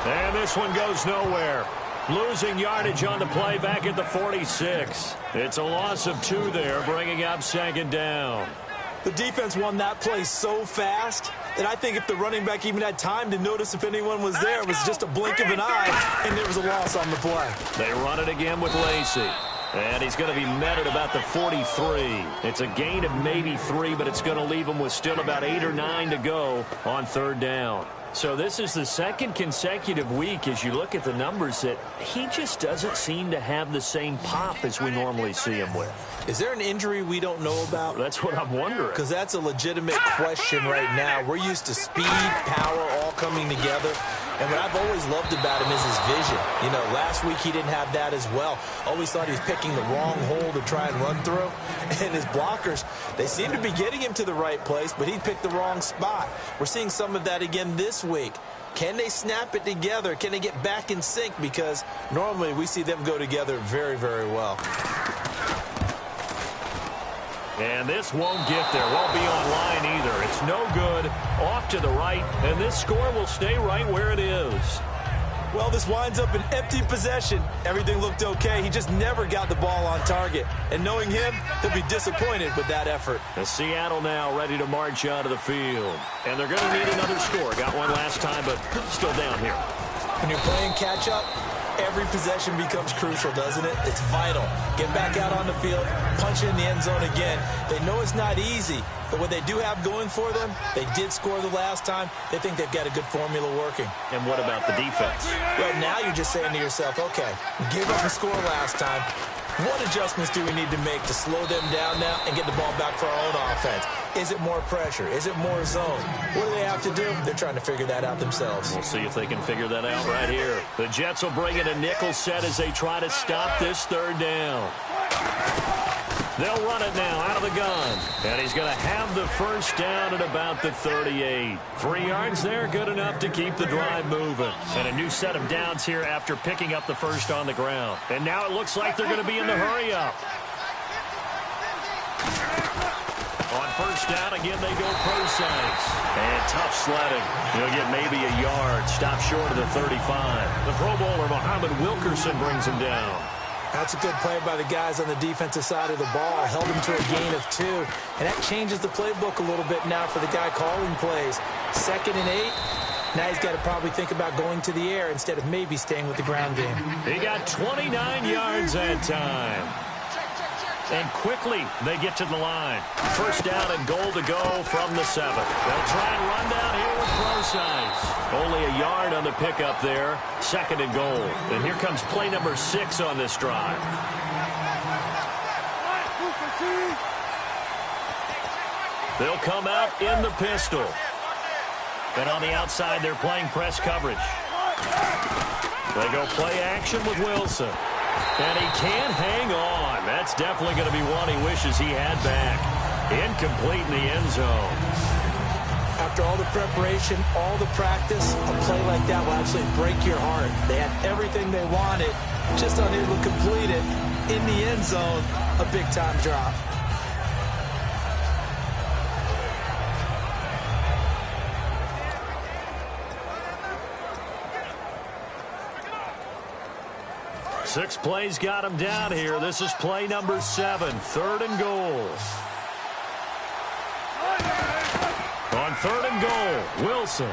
Speaker 2: And this one goes nowhere. Losing yardage on the play back at the 46. It's a loss of 2 there, bringing up second down.
Speaker 1: The defense won that play so fast that I think if the running back even had time to notice if anyone was there, it was just a blink of an eye, and there was a loss on the play.
Speaker 2: They run it again with Lacy. And he's going to be met at about the 43. It's a gain of maybe 3, but it's going to leave him with still about 8 or 9 to go on third down. So this is the second consecutive week, as you look at the numbers, that he just doesn't seem to have the same pop as we normally see him with.
Speaker 1: Is there an injury we don't know about?
Speaker 2: That's what I'm wondering.
Speaker 1: Because that's a legitimate question right now. We're used to speed, power, all coming together. And what I've always loved about him is his vision. You know, last week he didn't have that as well. Always thought he was picking the wrong hole to try and run through. And his blockers, they seem to be getting him to the right place, but he picked the wrong spot. We're seeing some of that again this week. Can they snap it together? Can they get back in sync? Because normally we see them go together very, very well.
Speaker 2: And this won't get there. Won't be on line either. It's no good. Off to the right. And this score will stay right where it is.
Speaker 1: Well, this winds up an empty possession. Everything looked okay. He just never got the ball on target. And knowing him, he'll be disappointed with that effort.
Speaker 2: And Seattle now ready to march out of the field. And they're going to need another score. Got one last time, but still down here.
Speaker 1: When you're playing catch-up, every possession becomes crucial, doesn't it? It's vital. Get back out on the field, punch in the end zone again. They know it's not easy, but what they do have going for them, they did score the last time. They think they've got a good formula working.
Speaker 2: And what about the defense?
Speaker 1: Well, now you're just saying to yourself, okay, give up a score last time. What adjustments do we need to make to slow them down now and get the ball back for our own offense? Is it more pressure? Is it more zone? What do they have to do? They're trying to figure that out themselves.
Speaker 2: We'll see if they can figure that out right here. The Jets will bring in a nickel set as they try to stop this third down. They'll run it now out of the gun. And he's going to have the first down at about the 38. 3 yards there, good enough to keep the drive moving. And a new set of downs here after picking up the first on the ground. And now it looks like they're going to be in the hurry-up. On first down, again, they go pro sides. And tough sledding. He'll get maybe a yard. Stop short of the 35. The Pro Bowler, Muhammad Wilkerson, brings him down.
Speaker 1: That's a good play by the guys on the defensive side of the ball. Held him to a gain of 2. And that changes the playbook a little bit now for the guy calling plays. 2nd and 8. Now he's got to probably think about going to the air instead of maybe staying with the ground game.
Speaker 2: He got 29 yards that time. And quickly they get to the line. First down and goal to go from the 7. They'll try and run down here with Procise. Only a yard on the pickup there. 2nd and goal. And here comes play number 6 on this drive. They'll come out in the pistol. And on the outside, they're playing press coverage. They go play action with Wilson. And he can't hang on. That's definitely going to be one he wishes he had back. Incomplete in the end zone.
Speaker 1: After all the preparation, all the practice, a play like that will actually break your heart. They had everything they wanted, just unable to complete it. In the end zone, a big-time drop.
Speaker 2: Six plays got him down here. This is play number 7, 3rd and goal. On 3rd and goal, Wilson.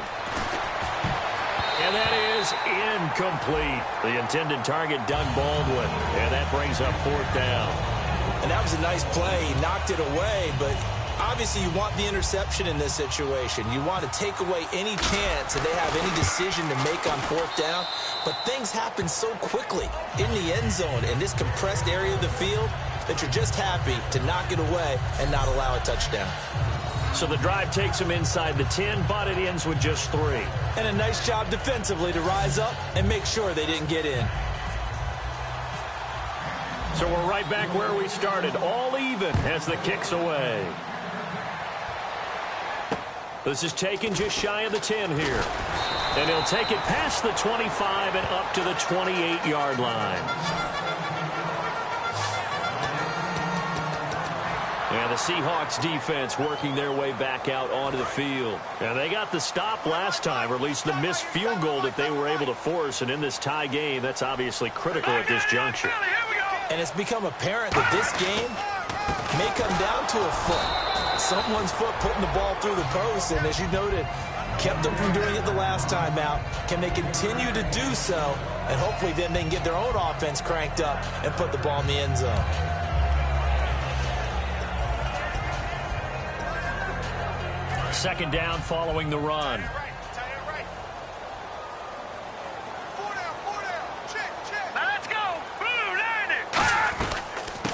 Speaker 2: And that is incomplete. The intended target, Doug Baldwin. And that brings up 4th down.
Speaker 1: And that was a nice play. He knocked it away, but obviously you want the interception in this situation. You want to take away any chance that they have any decision to make on fourth down. But things happen so quickly in the end zone in this compressed area of the field that you're just happy to knock it away and not allow a touchdown.
Speaker 2: So the drive takes them inside the 10, but it ends with just 3.
Speaker 1: And a nice job defensively to rise up and make sure they didn't get in.
Speaker 2: So we're right back where we started, all even as the kick's away. This is taken just shy of the 10 here. And he'll take it past the 25 and up to the 28-yard line. And the Seahawks defense working their way back out onto the field. And they got the stop last time, or at least the missed field goal that they were able to force. And in this tie game, that's obviously critical at this juncture.
Speaker 1: And it's become apparent that this game may come down to a foot. Someone's foot putting the ball through the post, and as you noted, kept them from doing it the last time out. Can they continue to do so? And hopefully then they can get their own offense cranked up and put the ball in the end zone.
Speaker 2: Second down following the run.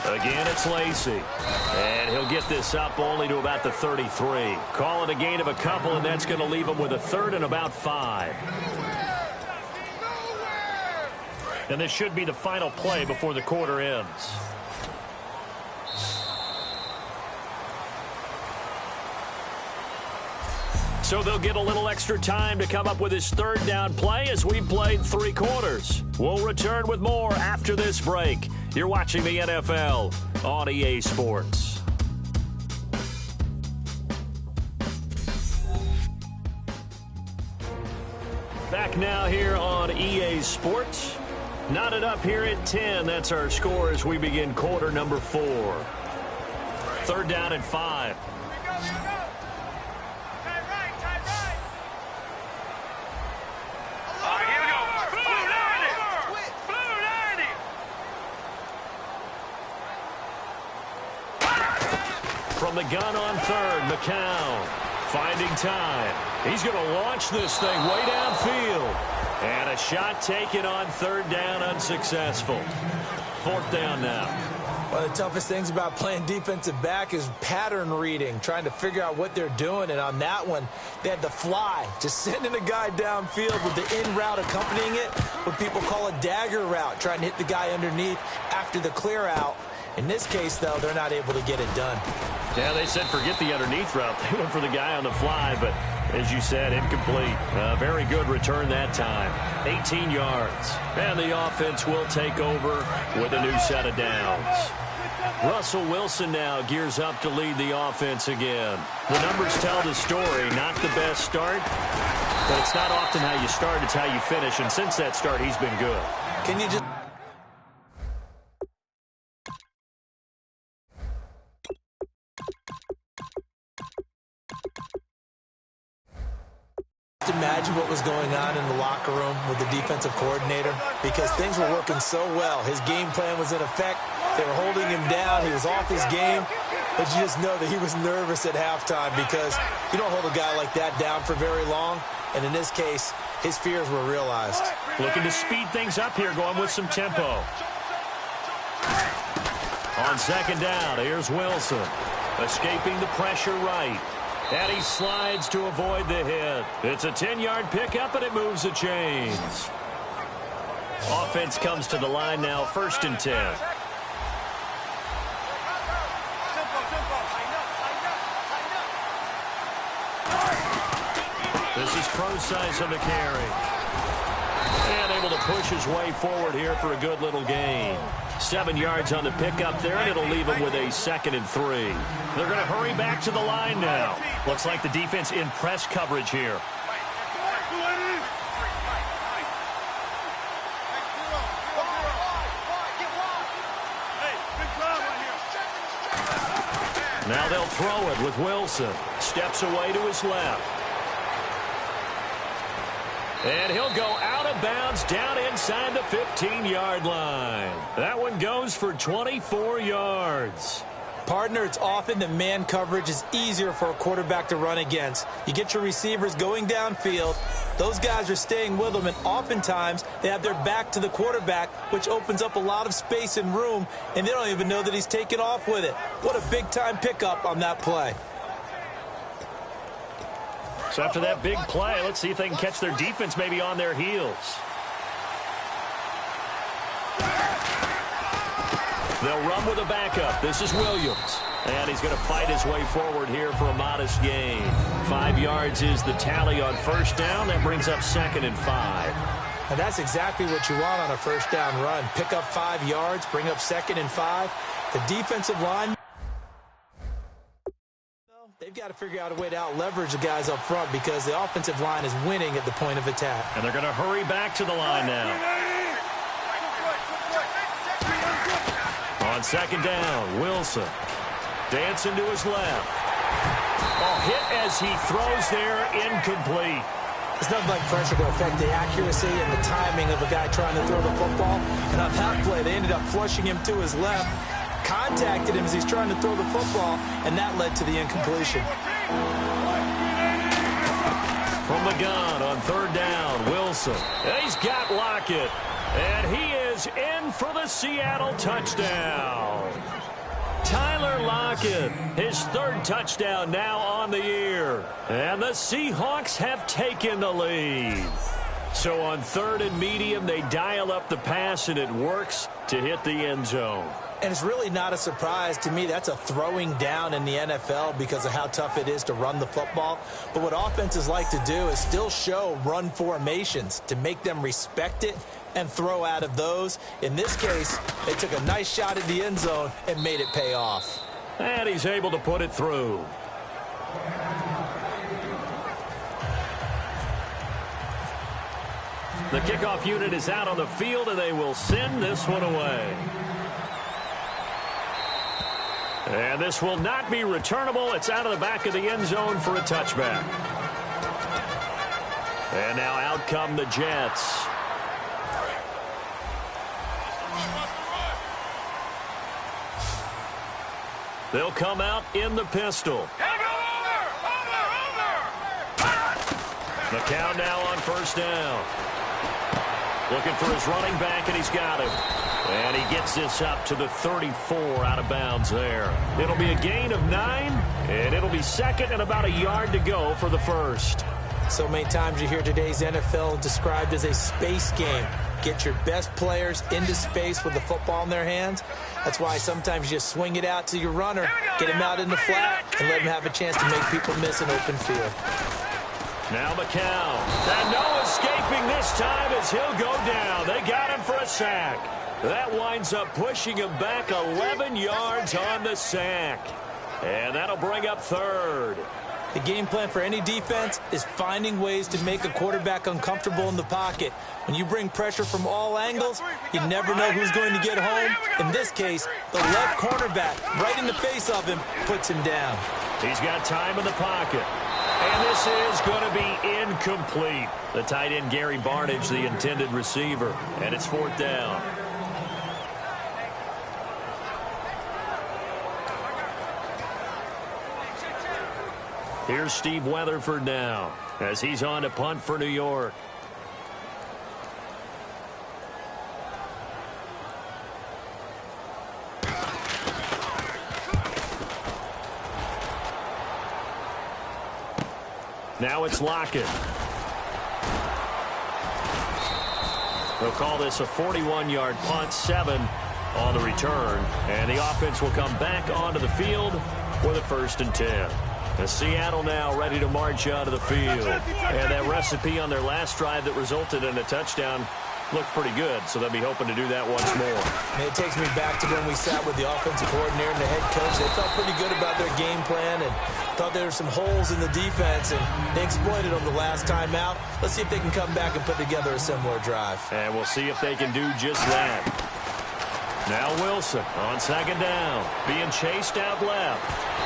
Speaker 2: Again, it's Lacy. And he'll get this up only to about the 33. Call it a gain of a couple, and that's going to leave him with a third and about 5. And this should be the final play before the quarter ends. So they'll get a little extra time to come up with his third down play as we've played 3 quarters. We'll return with more after this break. You're watching the NFL on EA Sports. Back now here on EA Sports. Knotted up here at 10. That's our score as we begin quarter number 4. Third down and 5. From the gun on third, McCown finding time. He's going to launch this thing way downfield. And a shot taken on third down, unsuccessful. Fourth down now.
Speaker 1: One of the toughest things about playing defensive back is pattern reading, trying to figure out what they're doing. And on that one, they had the fly, just sending a guy downfield with the in route accompanying it, what people call a dagger route, trying to hit the guy underneath after the clear out. In this case, though, they're not able to get it done.
Speaker 2: Yeah, they said forget the underneath route. They went for the guy on the fly, but as you said, incomplete. Very good return that time. 18 yards. And the offense will take over with a new set of downs. Russell Wilson now gears up to lead the offense again. The numbers tell the story. Not the best start, but it's not often how you start, it's how you finish. And since that start, he's been good.
Speaker 1: Can you just imagine what was going on in the locker room with the defensive coordinator? Because things were working so well. His game plan was in effect. They were holding him down. He was off his game. But you just know that he was nervous at halftime because you don't hold a guy like that down for very long. And in this case, his fears were realized.
Speaker 2: Looking to speed things up here, going with some tempo. On second down, here's Wilson. Escaping the pressure right. And he slides to avoid the hit. It's a 10-yard pickup, and it moves the chains. Offense comes to the line now, 1st and 10. This is Procise on the carry. And able to push his way forward here for a good little gain. 7 yards on the pickup there, and it'll leave him with a 2nd and 3. They're going to hurry back to the line now. Looks like the defense in press coverage here. Now they'll throw it with Wilson. Steps away to his left. And he'll go out of bounds down inside the 15-yard line. That one goes for 24 yards.
Speaker 1: Partner, it's often that man coverage is easier for a quarterback to run against. You get your receivers going downfield. Those guys are staying with them, and oftentimes they have their back to the quarterback, which opens up a lot of space and room, and they don't even know that he's taken off with it. What a big-time pickup on that play.
Speaker 2: So after that big play, let's see if they can catch their defense maybe on their heels. They'll run with a backup. This is Williams. And he's going to fight his way forward here for a modest gain. 5 yards is the tally on first down. That brings up 2nd and 5.
Speaker 1: And that's exactly what you want on a first down run. Pick up 5 yards, bring up 2nd and 5. The defensive line, they've got to figure out a way to out-leverage the guys up front because the offensive line is winning at the point of attack.
Speaker 2: And they're going to hurry back to the line now. On 2nd down, Wilson. Dancing to his left. Oh, hit as he throws there, incomplete.
Speaker 1: It's nothing like pressure to affect the accuracy and the timing of a guy trying to throw the football. And on that play, they ended up flushing him to his left, contacted him as he's trying to throw the football, and that led to the incompletion.
Speaker 2: From the gun on 3rd down, Wilson. He's got Lockett. And he is in for the Seattle touchdown. Tyler Lockett, his 3rd touchdown now on the year. And the Seahawks have taken the lead. So on 3rd and medium, they dial up the pass, and it works to hit the end zone.
Speaker 1: And it's really not a surprise to me. That's a throwing down in the NFL because of how tough it is to run the football. But what offenses like to do is still show run formations to make them respect it and throw out of those. In this case, they took a nice shot at the end zone and made it pay off.
Speaker 2: And he's able to put it through. The kickoff unit is out on the field, and they will send this one away. And this will not be returnable. It's out of the back of the end zone for a touchback. And now out come the Jets. They'll come out in the pistol. McCown now on 1st down. Looking for his running back, and he's got him. And he gets this up to the 34 out of bounds there. It'll be a gain of 9, and it'll be 2nd and about a yard to go for the 1st.
Speaker 1: So many times you hear today's NFL described as a space game. Get your best players into space with the football in their hands. That's why sometimes you just swing it out to your runner, get him out in the flat, and let him have a chance to make people miss an open field.
Speaker 2: Now McCown. And no escaping this time as he'll go down. They got him for a sack. That winds up pushing him back 11 yards on the sack. And that'll bring up 3rd.
Speaker 1: The game plan for any defense is finding ways to make a quarterback uncomfortable in the pocket. When you bring pressure from all angles, you never know who's going to get home. In this case, the left cornerback, right in the face of him, puts him down.
Speaker 2: He's got time in the pocket. And this is going to be incomplete. The tight end, Gary Barnidge, the intended receiver. And it's 4th down. Here's Steve Weatherford now as he's on to punt for New York. Now it's Lockett. They'll call this a 41-yard punt, 7 on the return. And the offense will come back onto the field with a 1st and 10. And Seattle now ready to march out of the field. And that recipe on their last drive that resulted in a touchdown looked pretty good, so they'll be hoping to do that once more.
Speaker 1: And it takes me back to when we sat with the offensive coordinator and the head coach. They felt pretty good about their game plan and thought there were some holes in the defense, and they exploited them the last time out. Let's see if they can come back and put together a similar drive.
Speaker 2: And we'll see if they can do just that. Now Wilson on second down, being chased out left.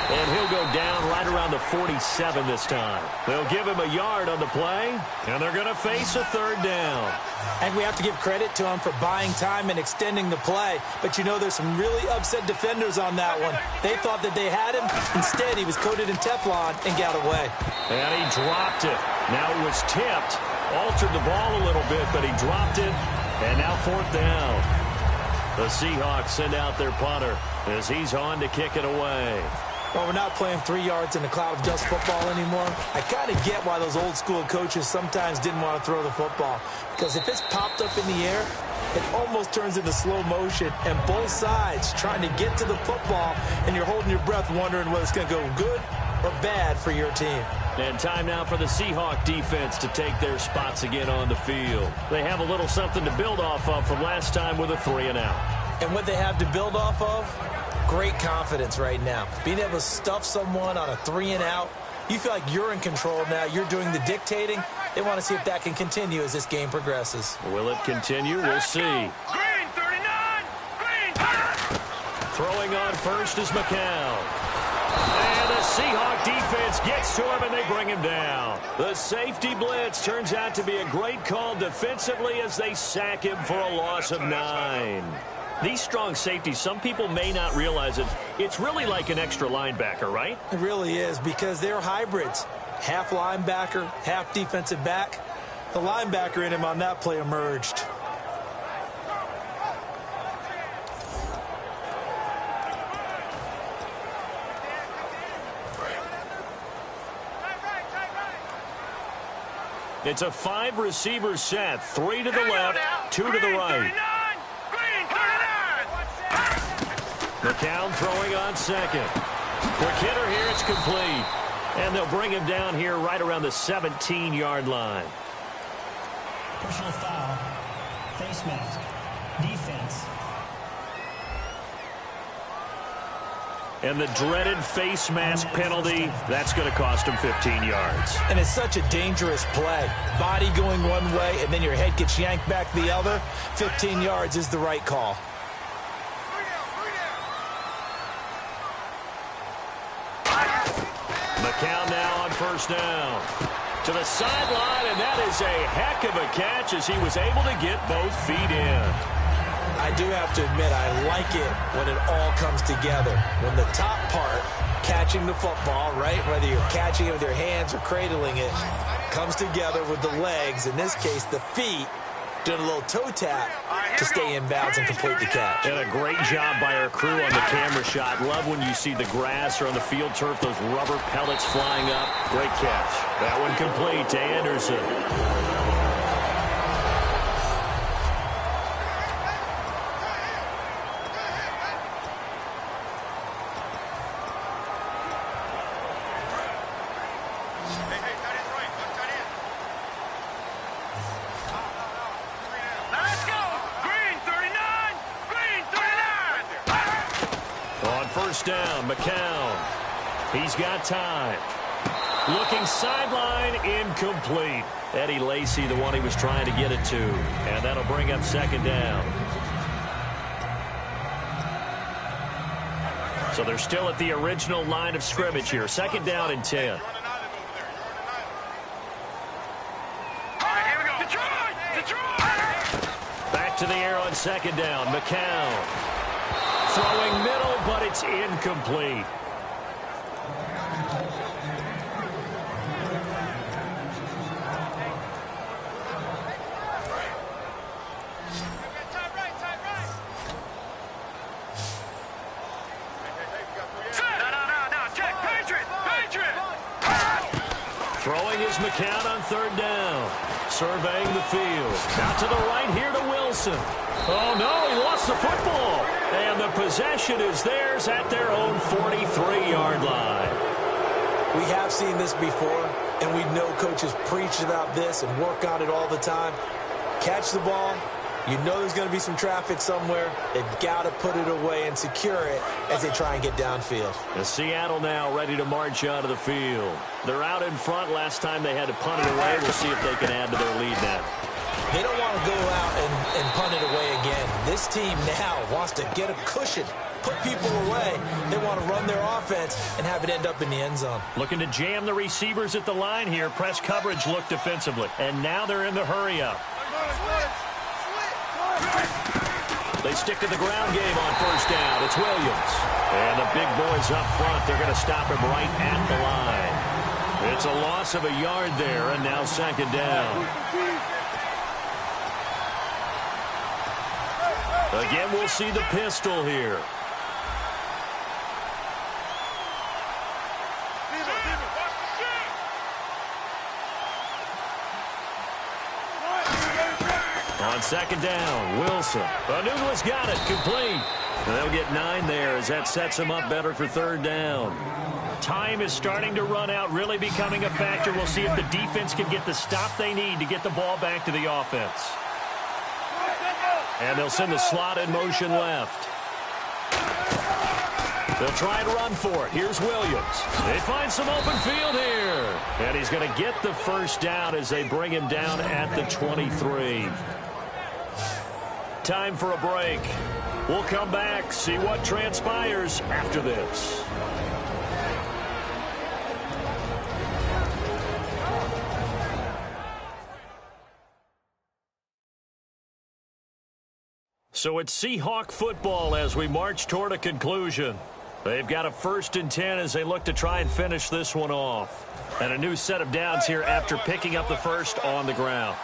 Speaker 2: And he'll go down right around the 47 this time. They'll give him a yard on the play, and they're going to face a third down.
Speaker 1: And we have to give credit to him for buying time and extending the play. But, you know, there's some really upset defenders on that one. They thought that they had him. Instead, he was coated in Teflon and got away.
Speaker 2: And he dropped it. Now it was tipped. Altered the ball a little bit, but he dropped it. And now fourth down. The Seahawks send out their punter as he's on to kick it away.
Speaker 1: Well, we're not playing 3 yards in a cloud of dust football anymore. I kind of get why those old school coaches sometimes didn't want to throw the football. Because if it's popped up in the air, it almost turns into slow motion. And both sides trying to get to the football, and you're holding your breath wondering whether it's going to go good or bad for your team.
Speaker 2: And time now for the Seahawk defense to take their spots again on the field. They have a little something to build off of from last time with a 3-and-out.
Speaker 1: And what they have to build off of? Great confidence right now. Being able to stuff someone on a 3-and-out, you feel like you're in control now. You're doing the dictating. They want to see if that can continue as this game progresses.
Speaker 2: Will it continue? We'll see.
Speaker 3: Green 39. Green 30.
Speaker 2: Throwing on first is McCown. And the Seahawk defense gets to him, and they bring him down. The safety blitz turns out to be a great call defensively as they sack him for a loss of 9. These strong safeties, some people may not realize it. It's really like an extra linebacker, right?
Speaker 1: It really is, because they're hybrids. Half linebacker, half defensive back. The linebacker in him on that play emerged.
Speaker 2: It's a 5-receiver set. 3 to the left, 2 to the right. McCown throwing on second. Quick hitter here, it's complete. And they'll bring him down here right around the 17-yard line.
Speaker 5: Personal foul. Face mask. Defense.
Speaker 2: And the dreaded face mask penalty, that's going to cost him 15 yards.
Speaker 1: And it's such a dangerous play. Body going one way, and then your head gets yanked back the other. 15 yards is the right call.
Speaker 2: McCown now on first down. To the sideline, and that is a heck of a catch as he was able to get both feet in.
Speaker 1: I do have to admit, I like it when it all comes together. When the top part, catching the football, right, whether you're catching it with your hands or cradling it, comes together with the legs, in this case the feet, doing a little toe tap to stay in bounds and complete the catch.
Speaker 2: And a great job by our crew on the camera shot. Love when you see the grass or on the field turf, those rubber pellets flying up. Great catch. That one complete to Anderson. Down, McCown. He's got time. Looking sideline, incomplete. Eddie Lacy, the one he was trying to get it to. And that'll bring up second down. So they're still at the original line of scrimmage here. Second down and 10.
Speaker 3: All right, here we go. Detroit!
Speaker 2: Back to the air on second down. McCown. Throwing middle, but it's incomplete. Throwing is McCown on third down. Surveying the field. Out to the right here to Wilson. Oh, no, he lost the football. And the possession is theirs at their own 43-yard line.
Speaker 1: We have seen this before, and we know coaches preach about this and work on it all the time. Catch the ball. You know there's going to be some traffic somewhere. They've got to put it away and secure it as they try and get downfield.
Speaker 2: And Seattle now ready to march out of the field. They're out in front. Last time they had to punt it away. We'll see if they can add to their lead now.
Speaker 1: They don't want to go out and punt it away again. This team now wants to get a cushion, put people away. They want to run their offense and have it end up in the end zone.
Speaker 2: Looking to jam the receivers at the line here. Press coverage look defensively. And now they're in the hurry up. They stick to the ground game on first down. It's Williams. And the big boys up front, they're going to stop him right at the line. It's a loss of a yard there, and now second down. Again, we'll see the pistol here. On second down, Wilson. Anunua's got it, complete. And they'll get 9 there as that sets them up better for third down. Time is starting to run out, really becoming a factor. We'll see if the defense can get the stop they need to get the ball back to the offense. And they'll send the slot in motion left. They'll try and run for it. Here's Williams. They find some open field here. And he's going to get the first down as they bring him down at the 23. Time for a break. We'll come back, see what transpires after this. So it's Seahawk football as we march toward a conclusion. They've got a 1st and 10 as they look to try and finish this one off. And a new set of downs here after picking up the first on the ground.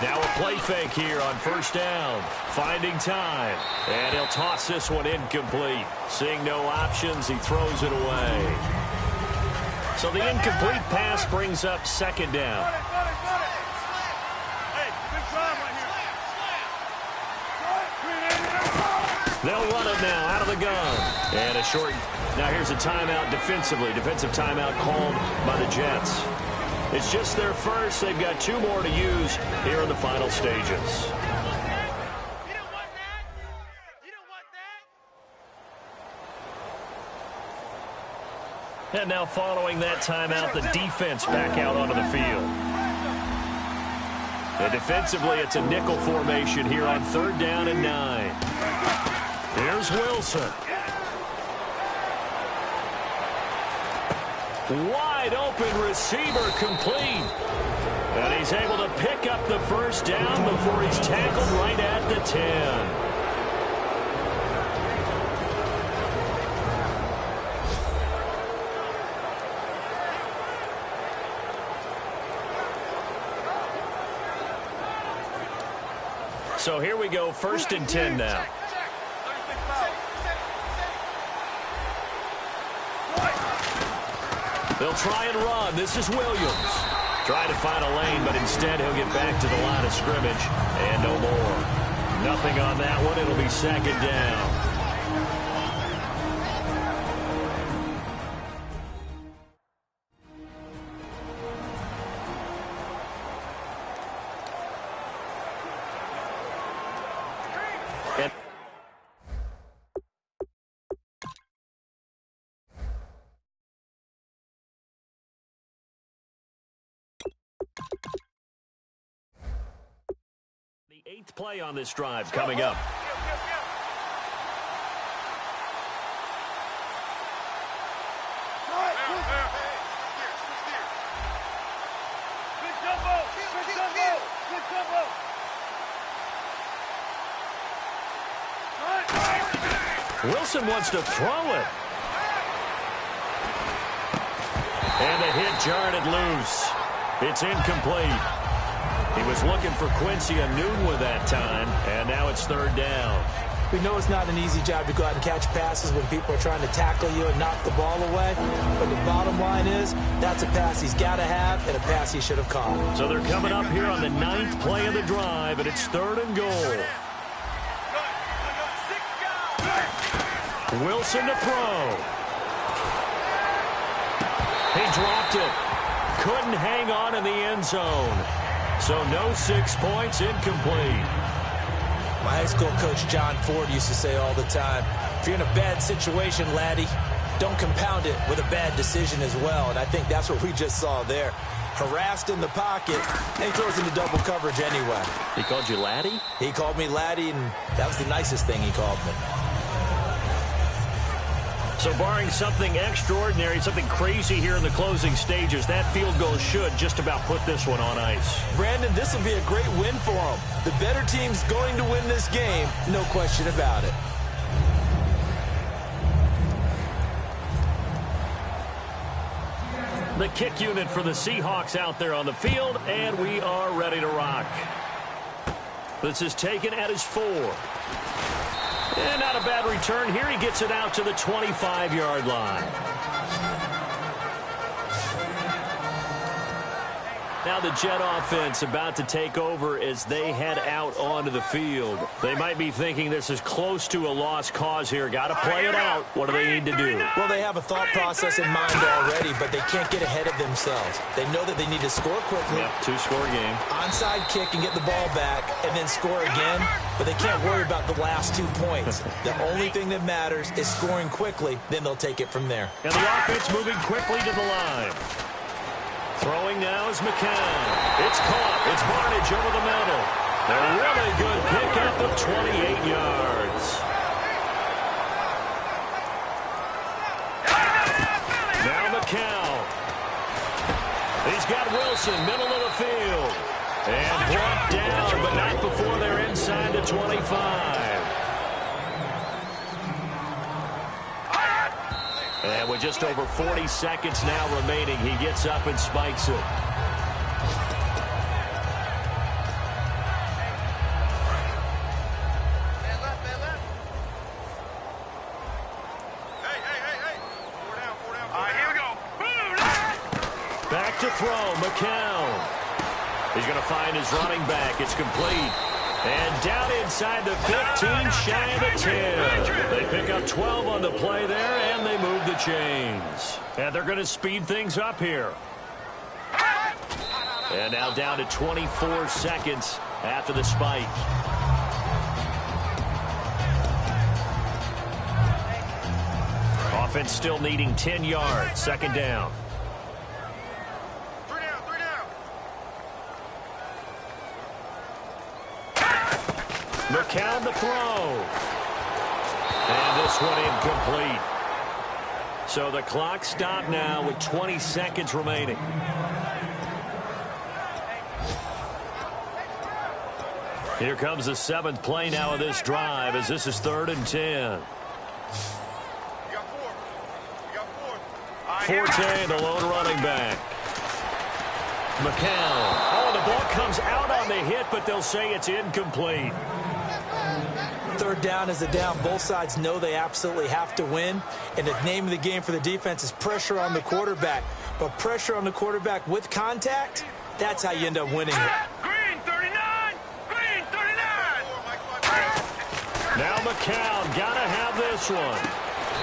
Speaker 2: Now a play fake here on first down. Finding time. And he'll toss this one incomplete. Seeing no options, he throws it away. So the incomplete pass brings up second down. They'll run it now out of the gun. And a short. Now here's a timeout defensively. Defensive timeout called by the Jets. It's just their first. They've got 2 more to use here in the final stages. And now following that timeout, the defense back out onto the field. And defensively, it's a nickel formation here on 3rd down and 9. Here's Wilson. Wide open receiver complete. And he's able to pick up the first down before he's tackled right at the 10. So here we go, 1st and 10 now. They'll try and run. This is Williams. Trying to find a lane, but instead he'll get back to the line of scrimmage. And no more. Nothing on that one. It'll be second down. The 8th play on this drive coming up. Wilson wants to throw it. And the hit jarred it loose. It's incomplete. He was looking for Quincy Enunwa that time, and now it's 3rd down.
Speaker 1: We know it's not an easy job to go out and catch passes when people are trying to tackle you and knock the ball away. But the bottom line is, that's a pass he's got to have and a pass he should have caught.
Speaker 2: So they're coming up here on the 9th play of the drive, and it's 3rd and goal. Wilson to throw. He dropped it. Couldn't hang on in the end zone. So no 6 points, incomplete.
Speaker 1: My high school coach John Ford used to say all the time, if you're in a bad situation, laddie, don't compound it with a bad decision as well. And I think that's what we just saw there. Harassed in the pocket, and he throws into double coverage anyway.
Speaker 2: He called you laddie?
Speaker 1: He called me laddie, and that was the nicest thing he called me.
Speaker 2: So barring something extraordinary, something crazy here in the closing stages, that field goal should just about put this one on ice.
Speaker 1: Brandon, this will be a great win for them. The better team's going to win this game, no question about it.
Speaker 2: The kick unit for the Seahawks out there on the field, and we are ready to rock. This is taken at his 4. And not a bad return here. He gets it out to the 25-yard line. Now the Jet offense about to take over as they head out onto the field. They might be thinking this is close to a lost cause here. Got to play it out. What do they need to do?
Speaker 1: Well, they have a thought process in mind already, but they can't get ahead of themselves. They know that they need to score quickly.
Speaker 2: Yep, 2-score game.
Speaker 1: Onside kick and get the ball back and then score again, but they can't worry about the last 2 points. The only thing that matters is scoring quickly, then they'll take it from there.
Speaker 2: And the offense moving quickly to the line. Throwing now is McCown. It's caught. It's Barnage over the middle. A really good pickup of 28 yards. Now McCown. He's got Wilson, middle of the field. And brought down, but not before they're inside the 25. And with just over 40 seconds now remaining, he gets up and spikes it.
Speaker 3: All right, here we go.
Speaker 2: Back to throw, McCown. He's going to find his running back. It's complete. And down inside the 15, shy of the 10. They pick up 12 on the play there, and they move the chains. And they're going to speed things up here. And now down to 24 seconds after the spike. Offense still needing 10 yards. Second down. McCown the throw. And this one incomplete. So the clock stopped now with 20 seconds remaining. Here comes the 7th play now of this drive as this is 3rd and 10. Forte, the lone running back. McCown. Oh, the ball comes out on the hit, but they'll say it's incomplete.
Speaker 1: 3rd down is a down. Both sides know they absolutely have to win. And the name of the game for the defense is pressure on the quarterback. But pressure on the quarterback with contact, that's how you end up winning it.
Speaker 3: Green 39! Green 39!
Speaker 2: Now McCown got to have this one.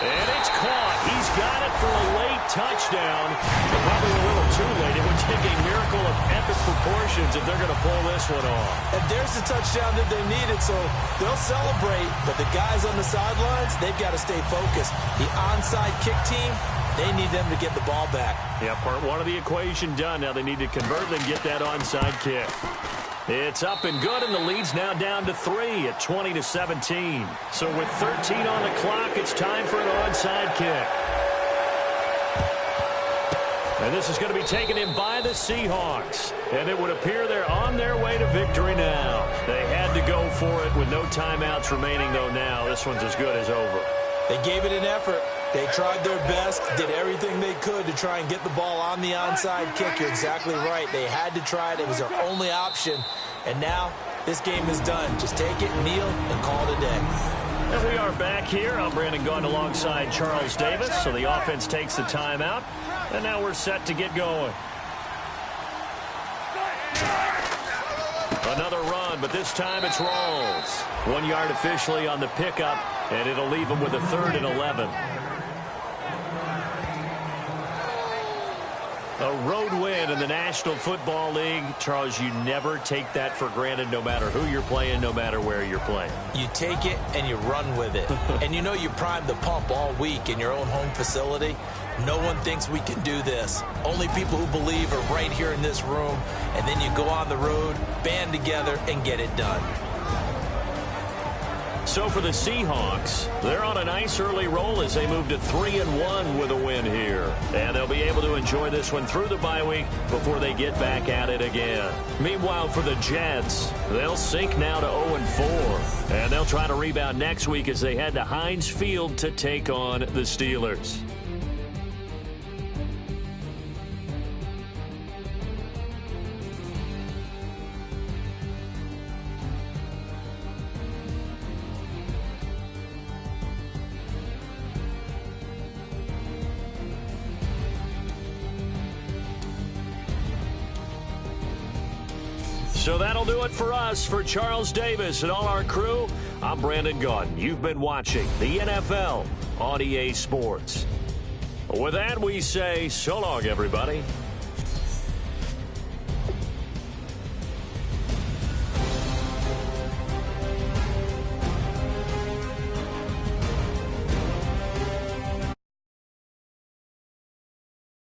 Speaker 2: And it's caught. He's got it for a late touchdown. But probably a little too late. It would take a miracle of epic proportions if they're going to pull this one off.
Speaker 1: And there's the touchdown that they needed, so they'll celebrate. But the guys on the sidelines, they've got to stay focused. The onside kick team, they need them to get the ball back.
Speaker 2: Yeah, part one of the equation done. Now they need to convert and get that onside kick. It's up and good, and the lead's now down to 3 at 20-17. So with 13 on the clock, it's time for an onside kick. And this is going to be taken in by the Seahawks. And it would appear they're on their way to victory now. They had to go for it with no timeouts remaining, though, now. This one's as good as over.
Speaker 1: They gave it an effort. They tried their best, did everything they could to try and get the ball on the onside kick. You're exactly right. They had to try it. It was their only option. And now this game is done. Just take it, kneel, and call it a day.
Speaker 2: And we are back here. I'm Brandon Gaughan alongside Charles Davis. So the offense takes the timeout. And now we're set to get going. Another run, but this time it's Rawls. 1 yard officially on the pickup, and it'll leave him with a 3rd and 11. A road win in the National Football League. Charles, you never take that for granted no matter who you're playing, no matter where you're playing.
Speaker 1: You take it and you run with it. And you know you primed the pump all week in your own home facility. No one thinks we can do this. Only people who believe are right here in this room. And then you go on the road, band together, and get it done.
Speaker 2: So for the Seahawks, they're on a nice early roll as they move to 3-1 with a win here. And they'll be able to enjoy this one through the bye week before they get back at it again. Meanwhile, for the Jets, they'll sink now to 0-4. And they'll try to rebound next week as they head to Heinz Field to take on the Steelers. So that'll do it for us. For Charles Davis and all our crew, I'm Brandon Gaudin. You've been watching the NFL on EA Sports. With that, we say so long, everybody.